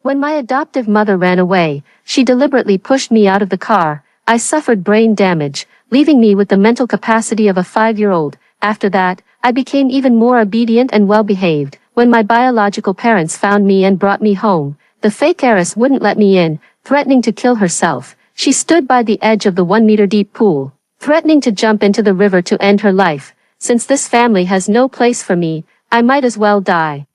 When my adoptive mother ran away, she deliberately pushed me out of the car. I suffered brain damage, leaving me with the mental capacity of a 5-year-old. After that, I became even more obedient and well-behaved. When my biological parents found me and brought me home, the fake heiress wouldn't let me in, threatening to kill herself. She stood by the edge of the 1-meter-deep pool, threatening to jump into the river to end her life. Since this family has no place for me, I might as well die.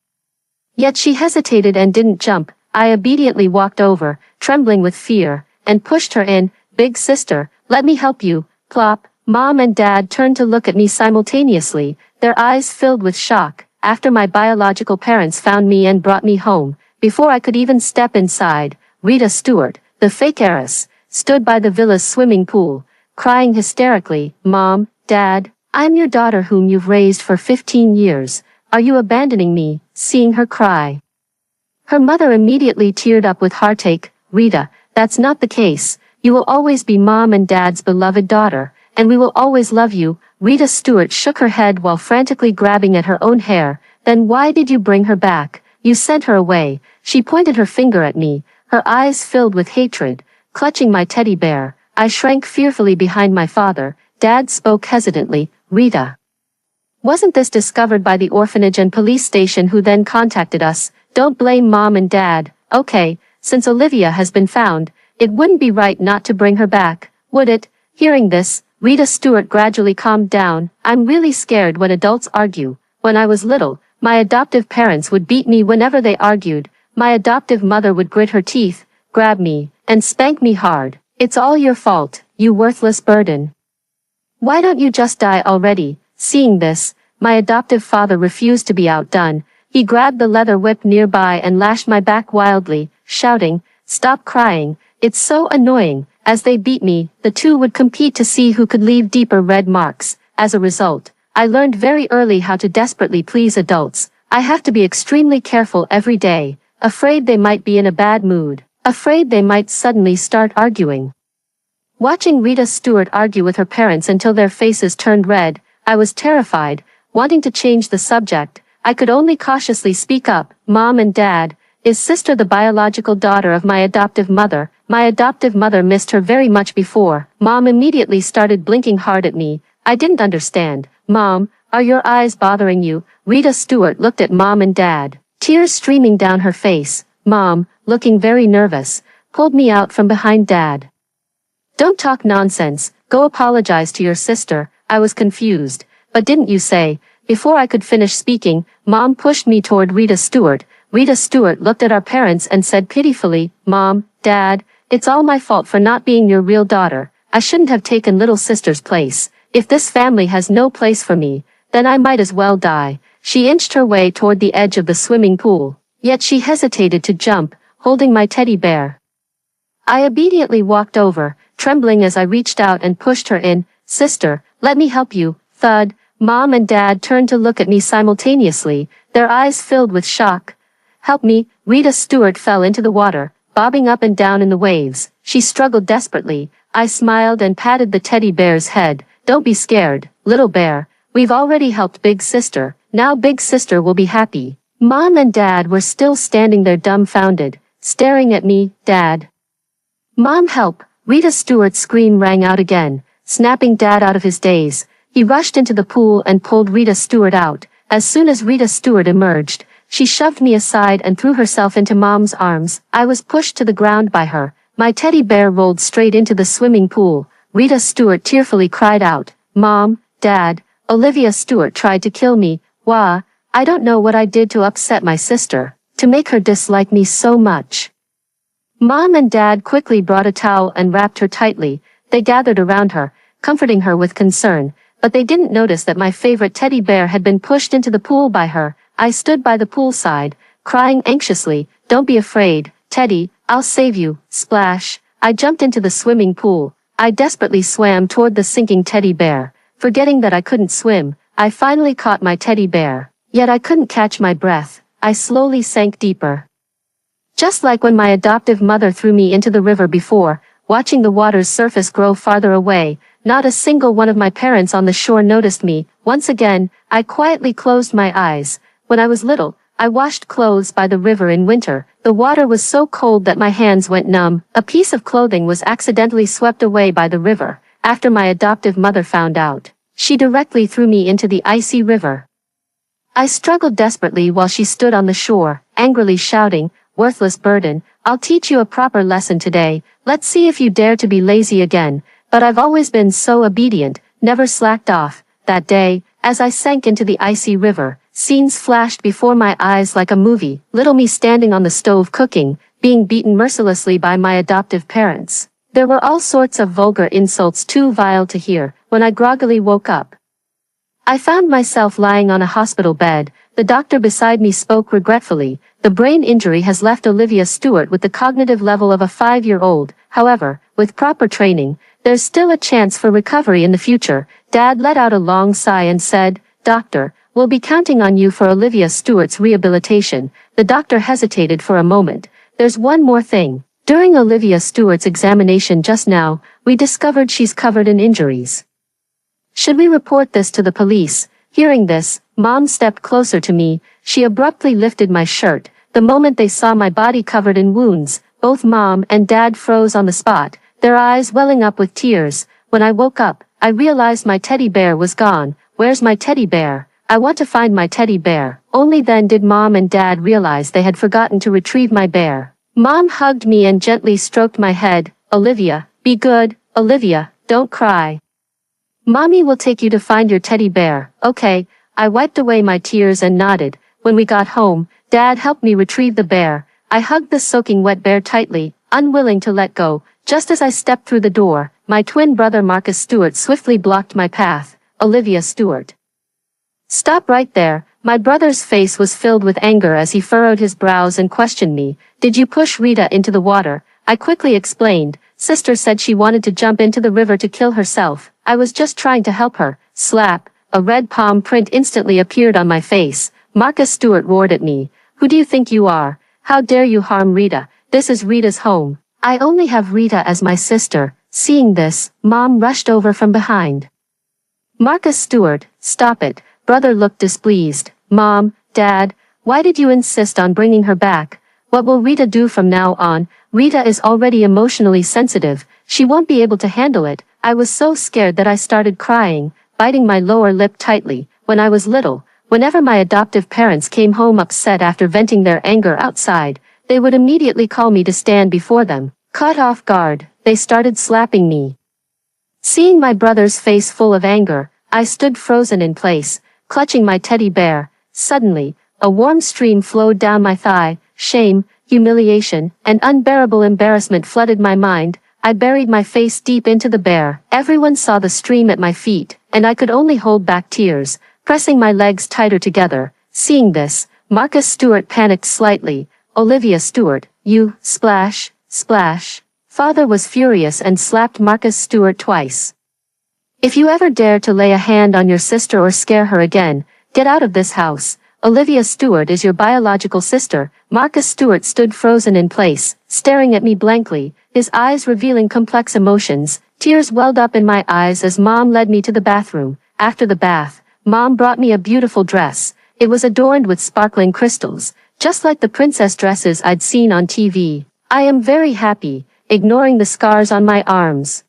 Yet she hesitated and didn't jump. I obediently walked over, trembling with fear, and pushed her in. "Big sister, let me help you." Plop. Mom and Dad turned to look at me simultaneously, their eyes filled with shock. After my biological parents found me and brought me home, before I could even step inside, Rita Stewart, the fake heiress, stood by the villa's swimming pool, crying hysterically, "Mom, Dad, I'm your daughter whom you've raised for 15 years. Are you abandoning me?" Seeing her cry, her mother immediately teared up with heartache. "Rita, that's not the case. You will always be Mom and Dad's beloved daughter, and we will always love you." Rita Stewart shook her head while frantically grabbing at her own hair. "Then why did you bring her back? You sent her away." She pointed her finger at me, her eyes filled with hatred. Clutching my teddy bear, I shrank fearfully behind my father. Dad spoke hesitantly, "Rita wasn't this discovered by the orphanage and police station who then contacted us? Don't blame Mom and Dad." "Okay, since Olivia has been found, it wouldn't be right not to bring her back, would it?" Hearing this, Rita Stewart gradually calmed down. "I'm really scared when adults argue. When I was little, my adoptive parents would beat me whenever they argued. My adoptive mother would grit her teeth, grab me, and spank me hard. It's all your fault, you worthless burden. Why don't you just die already?" Seeing this, my adoptive father refused to be outdone. He grabbed the leather whip nearby and lashed my back wildly, shouting, "Stop crying, it's so annoying." As they beat me, the two would compete to see who could leave deeper red marks. As a result, I learned very early how to desperately please adults. I have to be extremely careful every day, afraid they might be in a bad mood, afraid they might suddenly start arguing. Watching Rita Stewart argue with her parents until their faces turned red, I was terrified. Wanting to change the subject, I could only cautiously speak up. "Mom and Dad, is sister the biological daughter of my adoptive mother?" My adoptive mother missed her very much before. Mom immediately started blinking hard at me. I didn't understand. "Mom, are your eyes bothering you?" Rita Stewart looked at Mom and Dad, tears streaming down her face. Mom, looking very nervous, pulled me out from behind Dad. "Don't talk nonsense, go apologize to your sister." I was confused. "But didn't you say?" Before I could finish speaking, Mom pushed me toward Rita Stewart. Rita Stewart looked at our parents and said pitifully, "Mom, Dad, it's all my fault for not being your real daughter. I shouldn't have taken little sister's place. If this family has no place for me, then I might as well die." She inched her way toward the edge of the swimming pool, yet she hesitated to jump, holding my teddy bear. I obediently walked over, trembling as I reached out and pushed her in. "Sister, let me help you." Thud. Mom and Dad turned to look at me simultaneously, their eyes filled with shock. "Help me." Rita Stewart fell into the water, bobbing up and down in the waves. She struggled desperately. I smiled and patted the teddy bear's head. "Don't be scared, little bear. We've already helped Big Sister. Now Big Sister will be happy." Mom and Dad were still standing there dumbfounded, staring at me. "Dad. Mom, help." Rita Stewart's scream rang out again, snapping Dad out of his daze. He rushed into the pool and pulled Rita Stewart out. As soon as Rita Stewart emerged, she shoved me aside and threw herself into Mom's arms. I was pushed to the ground by her. My teddy bear rolled straight into the swimming pool. Rita Stewart tearfully cried out, "Mom, Dad, Olivia Stewart tried to kill me. Wah, I don't know what I did to upset my sister, to make her dislike me so much." Mom and Dad quickly brought a towel and wrapped her tightly. They gathered around her, comforting her with concern, but they didn't notice that my favorite teddy bear had been pushed into the pool by her. I stood by the poolside, crying anxiously, "Don't be afraid, Teddy, I'll save you." Splash! I jumped into the swimming pool. I desperately swam toward the sinking teddy bear. Forgetting that I couldn't swim, I finally caught my teddy bear. Yet I couldn't catch my breath. I slowly sank deeper. Just like when my adoptive mother threw me into the river before, watching the water's surface grow farther away, not a single one of my parents on the shore noticed me. Once again, I quietly closed my eyes. When I was little, I washed clothes by the river in winter. The water was so cold that my hands went numb. A piece of clothing was accidentally swept away by the river. After my adoptive mother found out, she directly threw me into the icy river. I struggled desperately while she stood on the shore, angrily shouting, "Worthless burden, I'll teach you a proper lesson today. Let's see if you dare to be lazy again." But I've always been so obedient, never slacked off. That day, as I sank into the icy river, scenes flashed before my eyes like a movie. Little me standing on the stove cooking, being beaten mercilessly by my adoptive parents. There were all sorts of vulgar insults too vile to hear. When I groggily woke up, I found myself lying on a hospital bed. The doctor beside me spoke regretfully. The brain injury has left Olivia Stewart with the cognitive level of a 5-year-old. However, with proper training, there's still a chance for recovery in the future. Dad let out a long sigh and said, "Doctor, we'll be counting on you for Olivia Stewart's rehabilitation." The doctor hesitated for a moment. "There's one more thing. During Olivia Stewart's examination just now, we discovered she's covered in injuries. Should we report this to the police?" Hearing this, Mom stepped closer to me. She abruptly lifted my shirt. The moment they saw my body covered in wounds, both Mom and Dad froze on the spot, their eyes welling up with tears. When I woke up, I realized my teddy bear was gone. "Where's my teddy bear? I want to find my teddy bear." Only then did Mom and Dad realize they had forgotten to retrieve my bear. Mom hugged me and gently stroked my head. "Olivia, be good. Olivia, don't cry. Mommy will take you to find your teddy bear." "Okay." I wiped away my tears and nodded. When we got home, Dad helped me retrieve the bear. I hugged the soaking wet bear tightly, unwilling to let go. Just as I stepped through the door, my twin brother Marcus Stewart swiftly blocked my path. "Olivia Stewart, stop right there." My brother's face was filled with anger as he furrowed his brows and questioned me. "Did you push Rita into the water?" I quickly explained. "Sister said she wanted to jump into the river to kill herself. I was just trying to help her." Slap. A red palm print instantly appeared on my face. Marcus Stewart roared at me. "Who do you think you are? How dare you harm Rita? This is Rita's home. I only have Rita as my sister." Seeing this, Mom rushed over from behind. "Marcus Stewart, stop it." Brother looked displeased. "Mom, Dad, why did you insist on bringing her back? What will Rita do from now on? Rita is already emotionally sensitive. She won't be able to handle it." I was so scared that I started crying, biting my lower lip tightly. When I was little, whenever my adoptive parents came home upset after venting their anger outside, they would immediately call me to stand before them. Caught off guard, they started slapping me. Seeing my brother's face full of anger, I stood frozen in place, clutching my teddy bear. Suddenly, a warm stream flowed down my thigh. Shame, humiliation, and unbearable embarrassment flooded my mind. I buried my face deep into the bear. Everyone saw the stream at my feet, and I could only hold back tears, pressing my legs tighter together. Seeing this, Marcus Stewart panicked slightly. "Olivia Stewart, you," splash, splash. Father was furious and slapped Marcus Stewart twice. "If you ever dare to lay a hand on your sister or scare her again, get out of this house. Olivia Stewart is your biological sister." Marcus Stewart stood frozen in place, staring at me blankly, his eyes revealing complex emotions. Tears welled up in my eyes as Mom led me to the bathroom. After the bath, Mom brought me a beautiful dress. It was adorned with sparkling crystals, just like the princess dresses I'd seen on TV. I am very happy, ignoring the scars on my arms.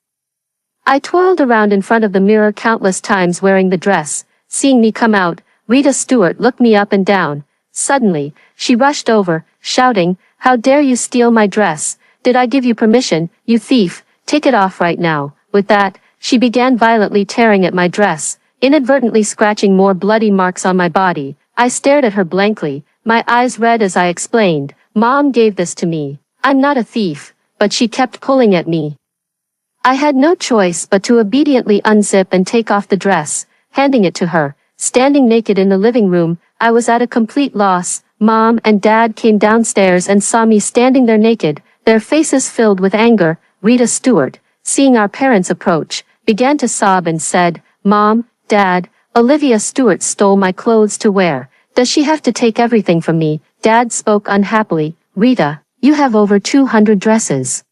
I twirled around in front of the mirror countless times wearing the dress. Seeing me come out, Rita Stewart looked me up and down. Suddenly, she rushed over, shouting, "How dare you steal my dress? Did I give you permission, you thief? Take it off right now." With that, she began violently tearing at my dress, inadvertently scratching more bloody marks on my body. I stared at her blankly, my eyes red as I explained, "Mom gave this to me. I'm not a thief." But she kept pulling at me. I had no choice but to obediently unzip and take off the dress, handing it to her. Standing naked in the living room, I was at a complete loss. Mom and Dad came downstairs and saw me standing there naked, their faces filled with anger. Rita Stewart, seeing our parents approach, began to sob and said, "Mom, Dad, Olivia Stewart stole my clothes to wear. Does she have to take everything from me?" Dad spoke unhappily. "Rita, you have over 200 dresses.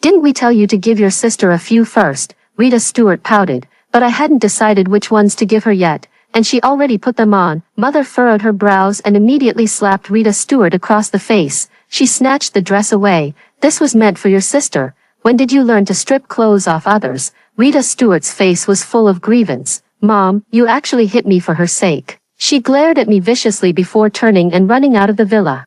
Didn't we tell you to give your sister a few first?" Rita Stewart pouted, "But I hadn't decided which ones to give her yet, and she already put them on." Mother furrowed her brows and immediately slapped Rita Stewart across the face. She snatched the dress away. This was meant for your sister. When did you learn to strip clothes off others? Rita Stewart's face was full of grievance. Mom, you actually hit me for her sake. She glared at me viciously before turning and running out of the villa.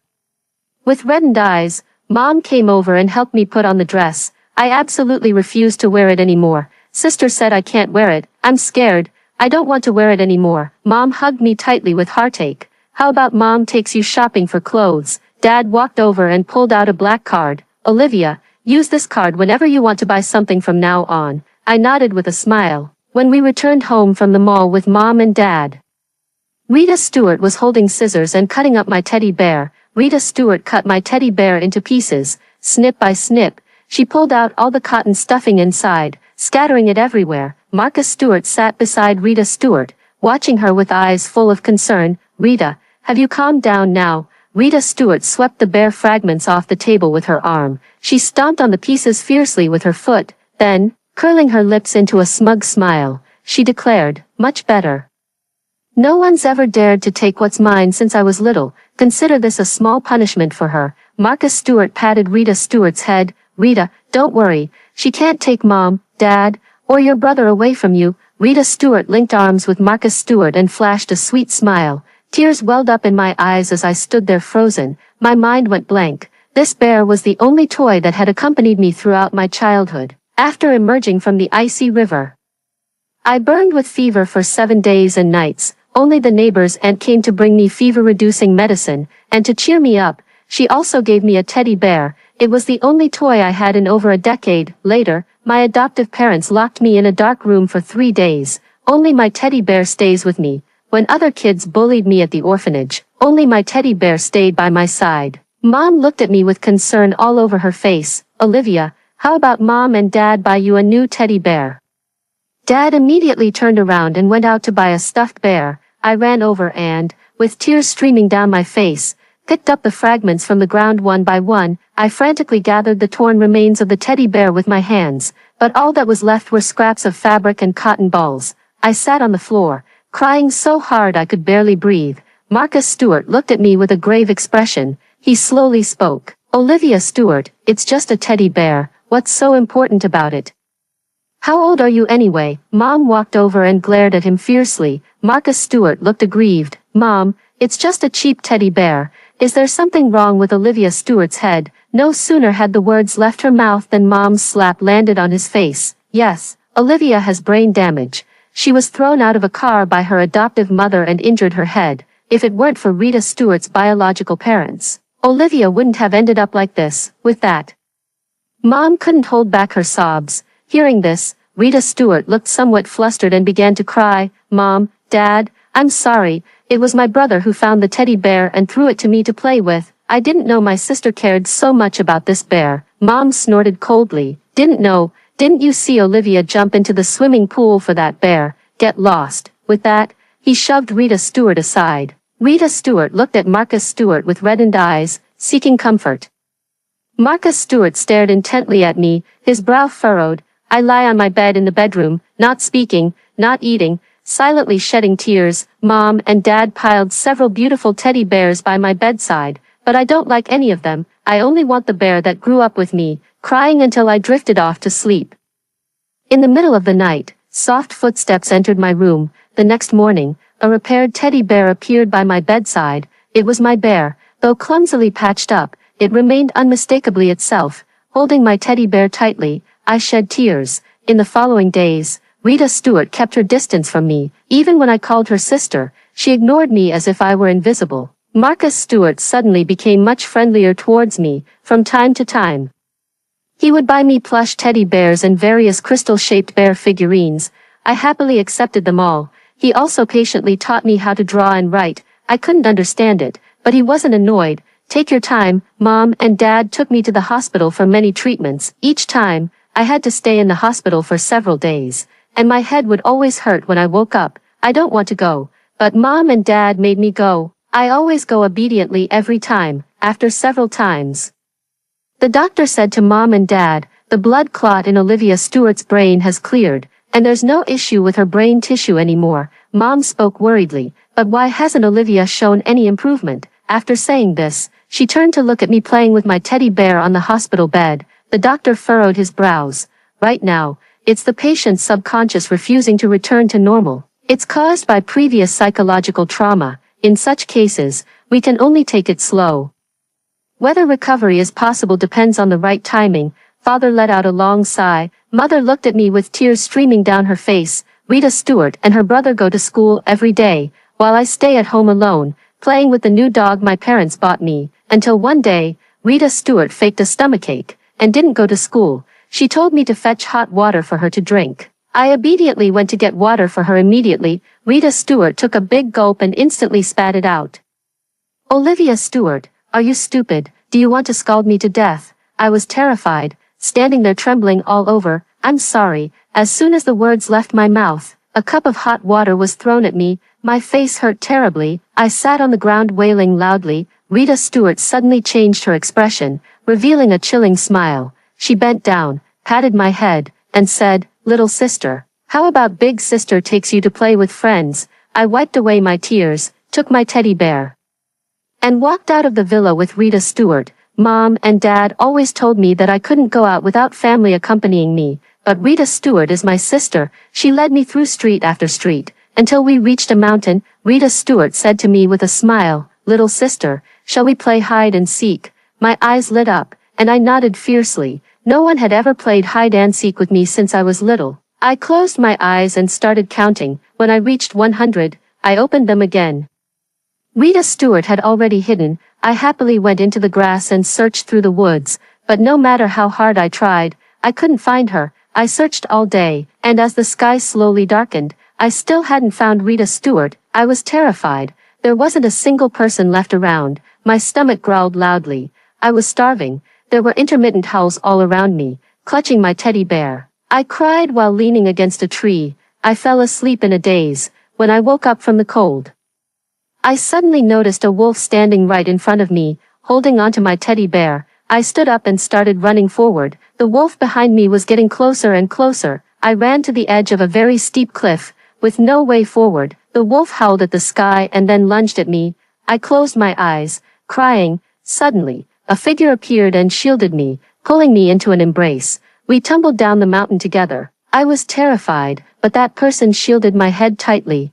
With reddened eyes, Mom came over and helped me put on the dress. I absolutely refused to wear it anymore. Sister said I can't wear it. I'm scared. I don't want to wear it anymore. Mom hugged me tightly with heartache. How about Mom takes you shopping for clothes? Dad walked over and pulled out a black card. Olivia, use this card whenever you want to buy something from now on. I nodded with a smile. When we returned home from the mall with Mom and Dad, Rita Stewart was holding scissors and cutting up my teddy bear. Rita Stewart cut my teddy bear into pieces, snip by snip. She pulled out all the cotton stuffing inside, scattering it everywhere. Marcus Stewart sat beside Rita Stewart, watching her with eyes full of concern. Rita, have you calmed down now? Rita Stewart swept the bear fragments off the table with her arm. She stomped on the pieces fiercely with her foot. Then, curling her lips into a smug smile, she declared, much better. No one's ever dared to take what's mine since I was little. Consider this a small punishment for her. Marcus Stewart patted Rita Stewart's head. Rita, don't worry. She can't take Mom, Dad, or your brother away from you. Rita Stewart linked arms with Marcus Stewart and flashed a sweet smile. Tears welled up in my eyes as I stood there frozen. My mind went blank. This bear was the only toy that had accompanied me throughout my childhood. After emerging from the icy river, I burned with fever for 7 days and nights. Only the neighbor's aunt came to bring me fever-reducing medicine, and to cheer me up, she also gave me a teddy bear. It was the only toy I had in over a decade. Later, my adoptive parents locked me in a dark room for 3 days. Only my teddy bear stays with me. When other kids bullied me at the orphanage, only my teddy bear stayed by my side. Mom looked at me with concern all over her face. Olivia, how about Mom and Dad buy you a new teddy bear? Dad immediately turned around and went out to buy a stuffed bear. I ran over and, with tears streaming down my face, picked up the fragments from the ground one by one. I frantically gathered the torn remains of the teddy bear with my hands, but all that was left were scraps of fabric and cotton balls. I sat on the floor, crying so hard I could barely breathe. Marcus Stewart looked at me with a grave expression. He slowly spoke. Olivia Stewart, it's just a teddy bear. What's so important about it? How old are you anyway? Mom walked over and glared at him fiercely. Marcus Stewart looked aggrieved. Mom, it's just a cheap teddy bear. Is there something wrong with Olivia Stewart's head? No sooner had the words left her mouth than Mom's slap landed on his face. Yes, Olivia has brain damage. She was thrown out of a car by her adoptive mother and injured her head. If it weren't for Rita Stewart's biological parents, Olivia wouldn't have ended up like this. With that, Mom couldn't hold back her sobs. Hearing this, Rita Stewart looked somewhat flustered and began to cry. Mom, Dad, I'm sorry. It was my brother who found the teddy bear and threw it to me to play with. I didn't know my sister cared so much about this bear. Mom snorted coldly. Didn't know? Didn't you see Olivia jump into the swimming pool for that bear? Get lost. With that, he shoved Rita Stewart aside. Rita Stewart looked at Marcus Stewart with reddened eyes, seeking comfort. Marcus Stewart stared intently at me, his brow furrowed. I lie on my bed in the bedroom, not speaking, not eating, silently shedding tears. Mom and Dad piled several beautiful teddy bears by my bedside, but I don't like any of them. I only want the bear that grew up with me, crying until I drifted off to sleep. In the middle of the night, soft footsteps entered my room. The next morning, a repaired teddy bear appeared by my bedside. It was my bear. Though clumsily patched up, it remained unmistakably itself. Holding my teddy bear tightly, I shed tears. In the following days, Rita Stewart kept her distance from me. Even when I called her sister, she ignored me as if I were invisible. Marcus Stewart suddenly became much friendlier towards me. From time to time, he would buy me plush teddy bears and various crystal-shaped bear figurines. I happily accepted them all. He also patiently taught me how to draw and write. I couldn't understand it, but he wasn't annoyed. Take your time. Mom and Dad took me to the hospital for many treatments. Each time, I had to stay in the hospital for several days, and my head would always hurt when I woke up. I don't want to go, but Mom and Dad made me go. I always go obediently every time. After several times, the doctor said to Mom and Dad, the blood clot in Olivia Stewart's brain has cleared, and there's no issue with her brain tissue anymore. Mom spoke worriedly, but why hasn't Olivia shown any improvement? After saying this, She turned to look at me playing with my teddy bear on the hospital bed. The doctor furrowed his brows. Right now, it's the patient's subconscious refusing to return to normal. It's caused by previous psychological trauma. In such cases, we can only take it slow. Whether recovery is possible depends on the right timing. Father let out a long sigh. Mother looked at me with tears streaming down her face. Rita Stewart and her brother go to school every day, while I stay at home alone, playing with the new dog my parents bought me, until one day, Rita Stewart faked a stomachache, and didn't go to school. She told me to fetch hot water for her to drink. I obediently went to get water for her immediately. Rita Stewart took a big gulp and instantly spat it out. Olivia Stewart, are you stupid? Do you want to scald me to death? I was terrified, standing there trembling all over. I'm sorry. As soon as the words left my mouth, a cup of hot water was thrown at me. My face hurt terribly. I sat on the ground wailing loudly. Rita Stewart suddenly changed her expression, revealing a chilling smile. She bent down, patted my head, and said, "Little sister, how about big sister takes you to play with friends?" I wiped away my tears, took my teddy bear, and walked out of the villa with Rita Stewart. Mom and Dad always told me that I couldn't go out without family accompanying me, but Rita Stewart is my sister. She led me through street after street, until we reached a mountain. Rita Stewart said to me with a smile, "Little sister, shall we play hide and seek?" My eyes lit up, and I nodded fiercely. No one had ever played hide and seek with me since I was little. I closed my eyes and started counting. When I reached 100, I opened them again. Rita Stewart had already hidden. I happily went into the grass and searched through the woods, but no matter how hard I tried, I couldn't find her. I searched all day, and as the sky slowly darkened, I still hadn't found Rita Stewart. I was terrified. There wasn't a single person left around. My stomach growled loudly. I was starving. There were intermittent howls all around me, clutching my teddy bear. I cried while leaning against a tree. I fell asleep in a daze. When I woke up from the cold, I suddenly noticed a wolf standing right in front of me, holding onto my teddy bear. I stood up and started running forward. The wolf behind me was getting closer and closer. I ran to the edge of a very steep cliff, with no way forward. The wolf howled at the sky and then lunged at me. I closed my eyes, crying. Suddenly, a figure appeared and shielded me, pulling me into an embrace. We tumbled down the mountain together. I was terrified, but that person shielded my head tightly.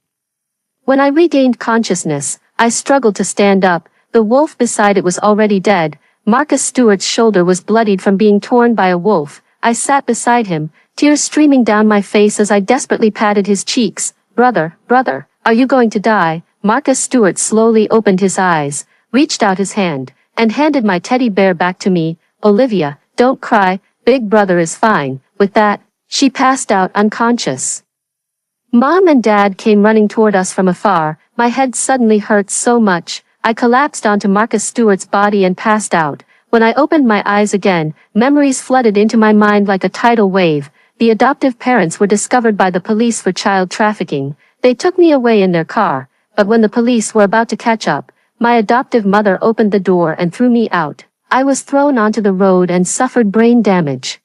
When I regained consciousness, I struggled to stand up. The wolf beside it was already dead. Marcus Stewart's shoulder was bloodied from being torn by a wolf. I sat beside him, tears streaming down my face as I desperately patted his cheeks. Brother, are you going to die?" Marcus Stewart slowly opened his eyes, reached out his hand, and handed my teddy bear back to me. "Olivia, don't cry, big brother is fine." With that, she passed out unconscious. Mom and Dad came running toward us from afar. My head suddenly hurt so much. I collapsed onto Marcus Stewart's body and passed out. When I opened my eyes again, memories flooded into my mind like a tidal wave. The adoptive parents were discovered by the police for child trafficking. They took me away in their car, but when the police were about to catch up, my adoptive mother opened the door and threw me out. I was thrown onto the road and suffered brain damage.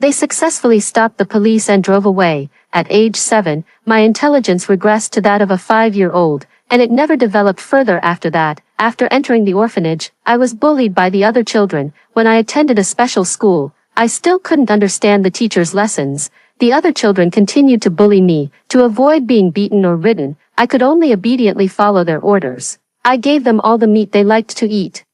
They successfully stopped the police and drove away. At age 7, my intelligence regressed to that of a 5-year-old, and it never developed further after that. After entering the orphanage, I was bullied by the other children. When I attended a special school, I still couldn't understand the teacher's lessons. The other children continued to bully me. To avoid being beaten or ridden, I could only obediently follow their orders. I gave them all the meat they liked to eat.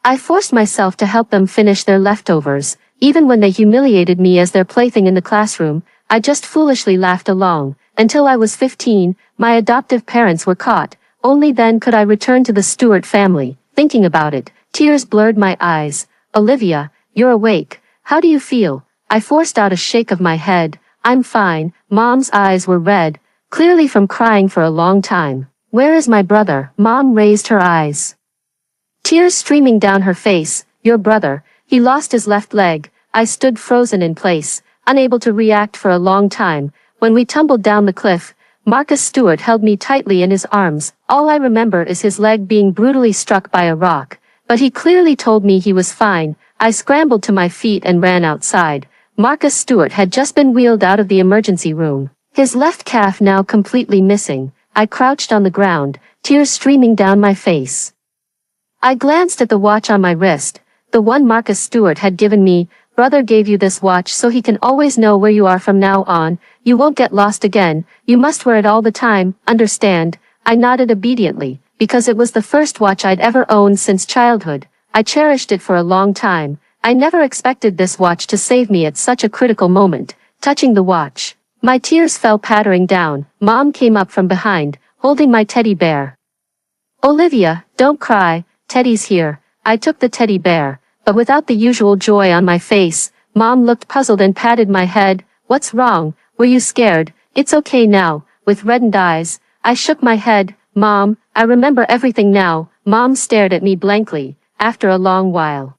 I forced myself to help them finish their leftovers. Even when they humiliated me as their plaything in the classroom, I just foolishly laughed along. Until I was 15, my adoptive parents were caught. Only then could I return to the Stewart family. Thinking about it, tears blurred my eyes. "Olivia, you're awake. How do you feel?" I forced out a shake of my head. "I'm fine." Mom's eyes were red, clearly from crying for a long time. "Where is my brother?" Mom raised her eyes, tears streaming down her face. "Your brother, he lost his left leg." I stood frozen in place, unable to react for a long time. When we tumbled down the cliff, Marcus Stewart held me tightly in his arms. All I remember is his leg being brutally struck by a rock, but he clearly told me he was fine. I scrambled to my feet and ran outside. Marcus Stewart had just been wheeled out of the emergency room, his left calf now completely missing. I crouched on the ground, tears streaming down my face. I glanced at the watch on my wrist, the one Marcus Stewart had given me. Brother gave you this watch so he can always know where you are from now on. You won't get lost again. You must wear it all the time, understand? I nodded obediently, because it was the first watch I'd ever owned since childhood. I cherished it for a long time. I never expected this watch to save me at such a critical moment. Touching the watch, my tears fell pattering down. Mom came up from behind, holding my teddy bear. Olivia, don't cry, Teddy's here. I took the teddy bear, but without the usual joy on my face. Mom looked puzzled and patted my head. What's wrong? Were you scared? It's okay now. With reddened eyes, I shook my head. Mom, I remember everything now. Mom stared at me blankly, after a long while.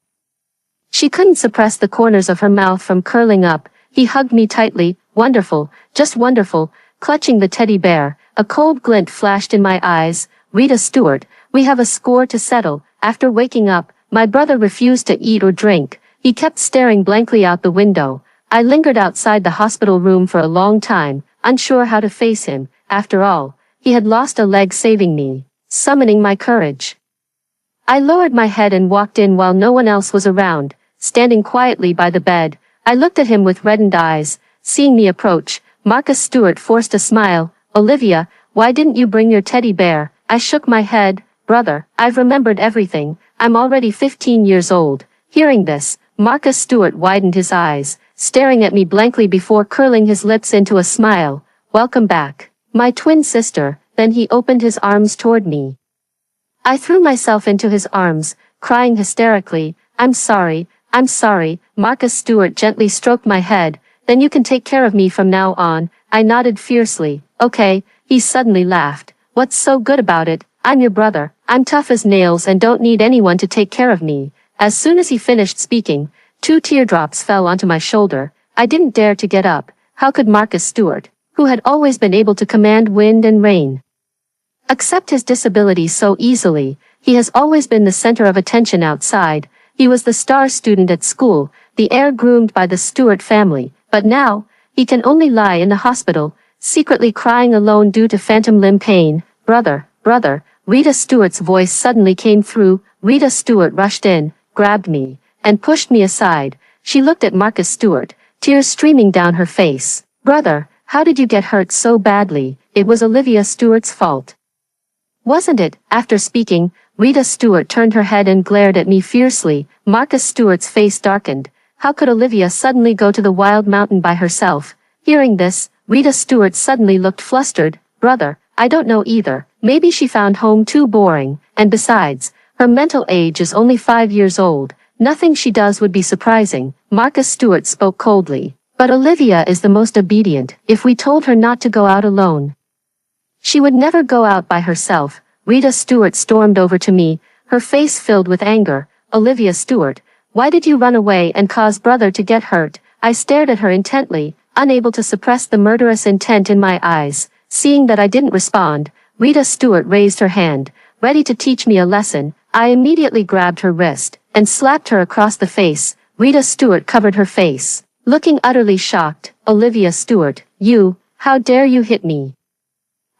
She couldn't suppress the corners of her mouth from curling up. He hugged me tightly. Wonderful, just wonderful. Clutching the teddy bear, a cold glint flashed in my eyes. Rita Stewart, we have a score to settle. After waking up, my brother refused to eat or drink. He kept staring blankly out the window. I lingered outside the hospital room for a long time, unsure how to face him. After all, he had lost a leg saving me. Summoning my courage, I lowered my head and walked in while no one else was around. Standing quietly by the bed, I looked at him with reddened eyes. Seeing me approach, Marcus Stewart forced a smile. Olivia, why didn't you bring your teddy bear? I shook my head. Brother, I've remembered everything. I'm already 15 years old. Hearing this, Marcus Stewart widened his eyes, staring at me blankly before curling his lips into a smile. Welcome back, my twin sister. Then he opened his arms toward me. I threw myself into his arms, crying hysterically. I'm sorry. Marcus Stewart gently stroked my head. Then you can take care of me from now on. I nodded fiercely. Okay. He suddenly laughed. What's so good about it? I'm your brother. I'm tough as nails and don't need anyone to take care of me. As soon as he finished speaking, 2 teardrops fell onto my shoulder. I didn't dare to get up. How could Marcus Stewart, who had always been able to command wind and rain, accept his disability so easily? He has always been the center of attention outside. He was the star student at school, the heir groomed by the Stewart family. But now, he can only lie in the hospital, secretly crying alone due to phantom limb pain. Brother, Rita Stewart's voice suddenly came through. Rita Stewart rushed in, grabbed me, and pushed me aside. She looked at Marcus Stewart, tears streaming down her face. Brother, how did you get hurt so badly? It was Olivia Stewart's fault, wasn't it? After speaking, Rita Stewart turned her head and glared at me fiercely. Marcus Stewart's face darkened. How could Olivia suddenly go to the wild mountain by herself? Hearing this, Rita Stewart suddenly looked flustered. Brother, I don't know either. Maybe she found home too boring, and besides, her mental age is only 5 years old. Nothing she does would be surprising. Marcus Stewart spoke coldly. But Olivia is the most obedient. If we told her not to go out alone, she would never go out by herself. Rita Stewart stormed over to me, her face filled with anger. Olivia Stewart, why did you run away and cause brother to get hurt? I stared at her intently, unable to suppress the murderous intent in my eyes. Seeing that I didn't respond, Rita Stewart raised her hand, ready to teach me a lesson. I immediately grabbed her wrist and slapped her across the face. Rita Stewart covered her face, looking utterly shocked. Olivia Stewart, how dare you hit me?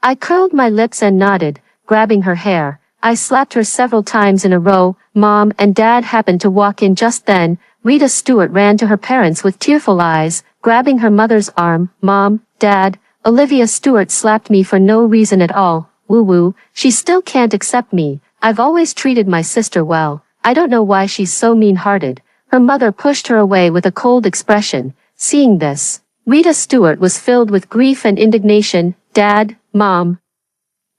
I curled my lips and nodded, grabbing her hair. I slapped her several times in a row. Mom and Dad happened to walk in just then. Rita Stewart ran to her parents with tearful eyes, grabbing her mother's arm. Mom, Dad, Olivia Stewart slapped me for no reason at all. Woo-woo, she still can't accept me. I've always treated my sister well. I don't know why she's so mean-hearted. Her mother pushed her away with a cold expression. Seeing this, Rita Stewart was filled with grief and indignation. Dad, Mom,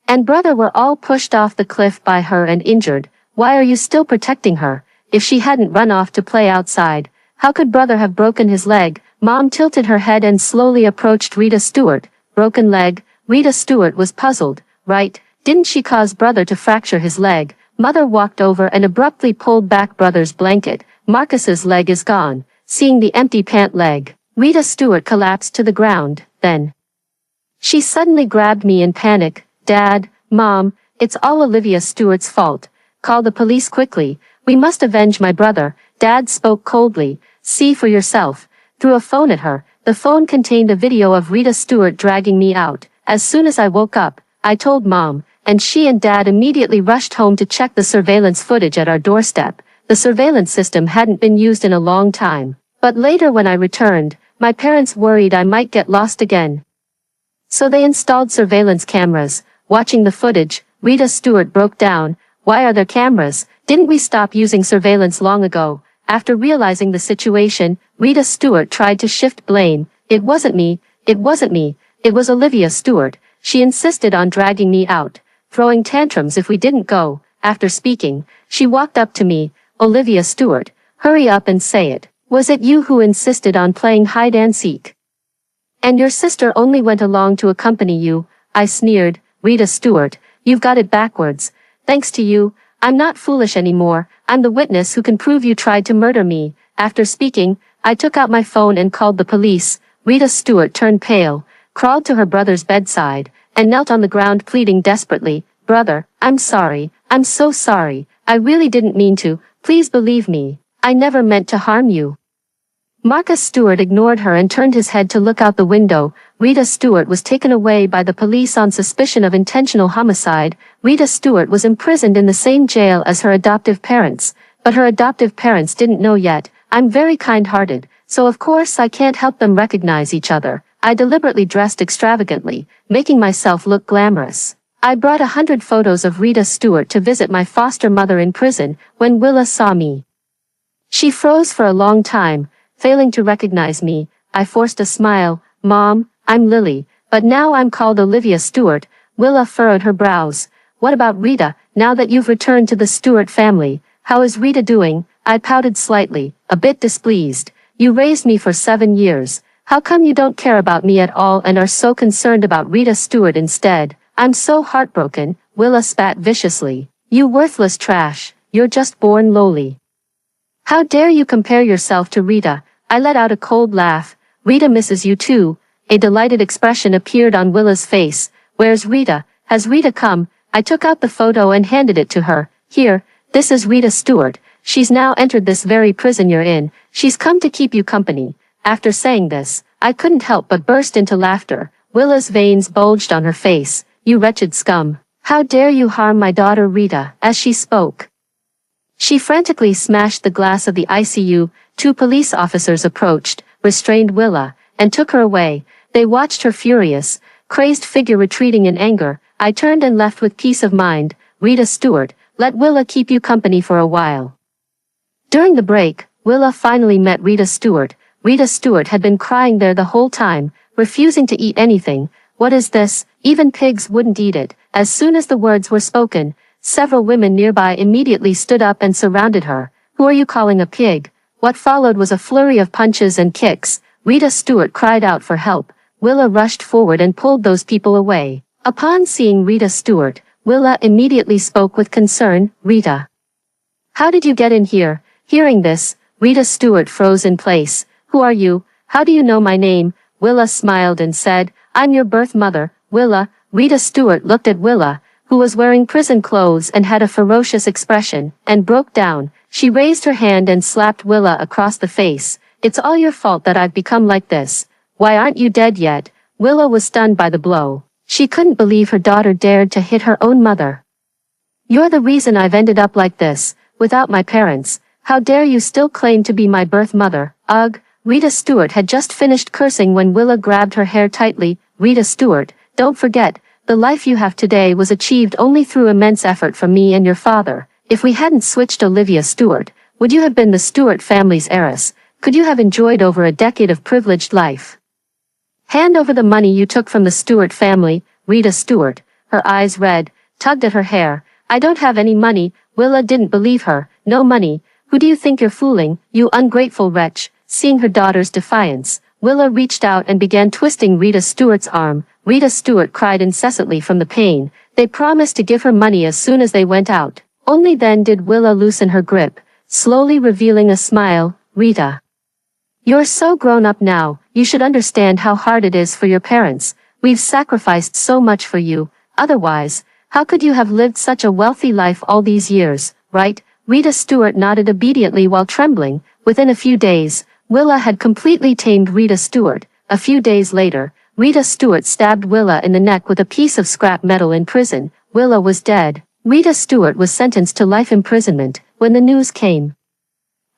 and brother were all pushed off the cliff by her and injured. Why are you still protecting her? If she hadn't run off to play outside, how could brother have broken his leg? Mom tilted her head and slowly approached Rita Stewart. Broken leg? Rita Stewart was puzzled. Right, didn't she cause brother to fracture his leg? Mother walked over and abruptly pulled back brother's blanket. Marcus's leg is gone. Seeing the empty pant leg, Rita Stewart collapsed to the ground. Then she suddenly grabbed me in panic. Dad, Mom, it's all Olivia Stewart's fault. Call the police quickly. We must avenge my brother. Dad spoke coldly. See for yourself. Threw a phone at her. The phone contained a video of Rita Stewart dragging me out. As soon as I woke up, I told Mom, and she and Dad immediately rushed home to check the surveillance footage at our doorstep. The surveillance system hadn't been used in a long time. But later when I returned, my parents worried I might get lost again. So they installed surveillance cameras. Watching the footage, Rita Stewart broke down. Why are there cameras? Didn't we stop using surveillance long ago? After realizing the situation, Rita Stewart tried to shift blame. It wasn't me. It wasn't me. It was Olivia Stewart. She insisted on dragging me out, throwing tantrums if we didn't go. After speaking, she walked up to me. Olivia Stewart, hurry up and say it. Was it you who insisted on playing hide and seek? And your sister only went along to accompany you, I sneered. Rita Stewart, you've got it backwards. Thanks to you, I'm not foolish anymore. I'm the witness who can prove you tried to murder me. After speaking, I took out my phone and called the police. Rita Stewart turned pale, crawled to her brother's bedside, and knelt on the ground pleading desperately. Brother, I'm sorry. I'm so sorry. I really didn't mean to. Please believe me. I never meant to harm you. Marcus Stewart ignored her and turned his head to look out the window. Rita Stewart was taken away by the police on suspicion of intentional homicide. Rita Stewart was imprisoned in the same jail as her adoptive parents, but her adoptive parents didn't know yet. I'm very kind-hearted, so of course I can't help them recognize each other. I deliberately dressed extravagantly, making myself look glamorous. I brought 100 photos of Rita Stewart to visit my foster mother in prison. When Willa saw me, she froze for a long time, failing to recognize me. I forced a smile. Mom, I'm Lily, but now I'm called Olivia Stewart. Willa furrowed her brows. What about Rita, now that you've returned to the Stewart family? How is Rita doing? I pouted slightly, a bit displeased. You raised me for 7 years. How come you don't care about me at all and are so concerned about Rita Stewart instead? I'm so heartbroken. Willa spat viciously. You worthless trash. You're just born lowly. How dare you compare yourself to Rita? I let out a cold laugh. Rita misses you too. A delighted expression appeared on Willa's face. Where's Rita? Has Rita come? I took out the photo and handed it to her. Here, this is Rita Stewart. She's now entered this very prison you're in. She's come to keep you company. After saying this, I couldn't help but burst into laughter. Willa's veins bulged on her face. You wretched scum. How dare you harm my daughter Rita? As she spoke, she frantically smashed the glass of the ICU. 2 police officers approached, restrained Willa, and took her away. They watched her furious, crazed figure retreating in anger. I turned and left with peace of mind. Rita Stewart, let Willa keep you company for a while. During the break, Willa finally met Rita Stewart. Rita Stewart had been crying there the whole time, refusing to eat anything. What is this? Even pigs wouldn't eat it. As soon as the words were spoken, several women nearby immediately stood up and surrounded her. Who are you calling a pig? What followed was a flurry of punches and kicks. Rita Stewart cried out for help. Willa rushed forward and pulled those people away. Upon seeing Rita Stewart, Willa immediately spoke with concern. Rita, how did you get in here? Hearing this, Rita Stewart froze in place. Who are you? How do you know my name? Willa smiled and said, I'm your birth mother. Willa. Rita Stewart looked at Willa, who was wearing prison clothes and had a ferocious expression, and broke down. She raised her hand and slapped Willa across the face. It's all your fault that I've become like this. Why aren't you dead yet? Willa was stunned by the blow. She couldn't believe her daughter dared to hit her own mother. You're the reason I've ended up like this, without my parents. How dare you still claim to be my birth mother? Ugh. Rita Stewart had just finished cursing when Willa grabbed her hair tightly. Rita Stewart, don't forget, the life you have today was achieved only through immense effort from me and your father. If we hadn't switched Olivia Stewart, would you have been the Stewart family's heiress? Could you have enjoyed over a decade of privileged life? Hand over the money you took from the Stewart family. Rita Stewart, her eyes red, tugged at her hair. I don't have any money. Willa didn't believe her. No money. Who do you think you're fooling, you ungrateful wretch? Seeing her daughter's defiance, Willa reached out and began twisting Rita Stewart's arm. Rita Stewart cried incessantly from the pain. They promised to give her money as soon as they went out. Only then did Willa loosen her grip, slowly revealing a smile. Rita, you're so grown up now, you should understand how hard it is for your parents. We've sacrificed so much for you. Otherwise, how could you have lived such a wealthy life all these years, right? Rita Stewart nodded obediently while trembling. Within a few days, Willa had completely tamed Rita Stewart. A few days later, Rita Stewart stabbed Willa in the neck with a piece of scrap metal in prison. Willa was dead. Rita Stewart was sentenced to life imprisonment when the news came.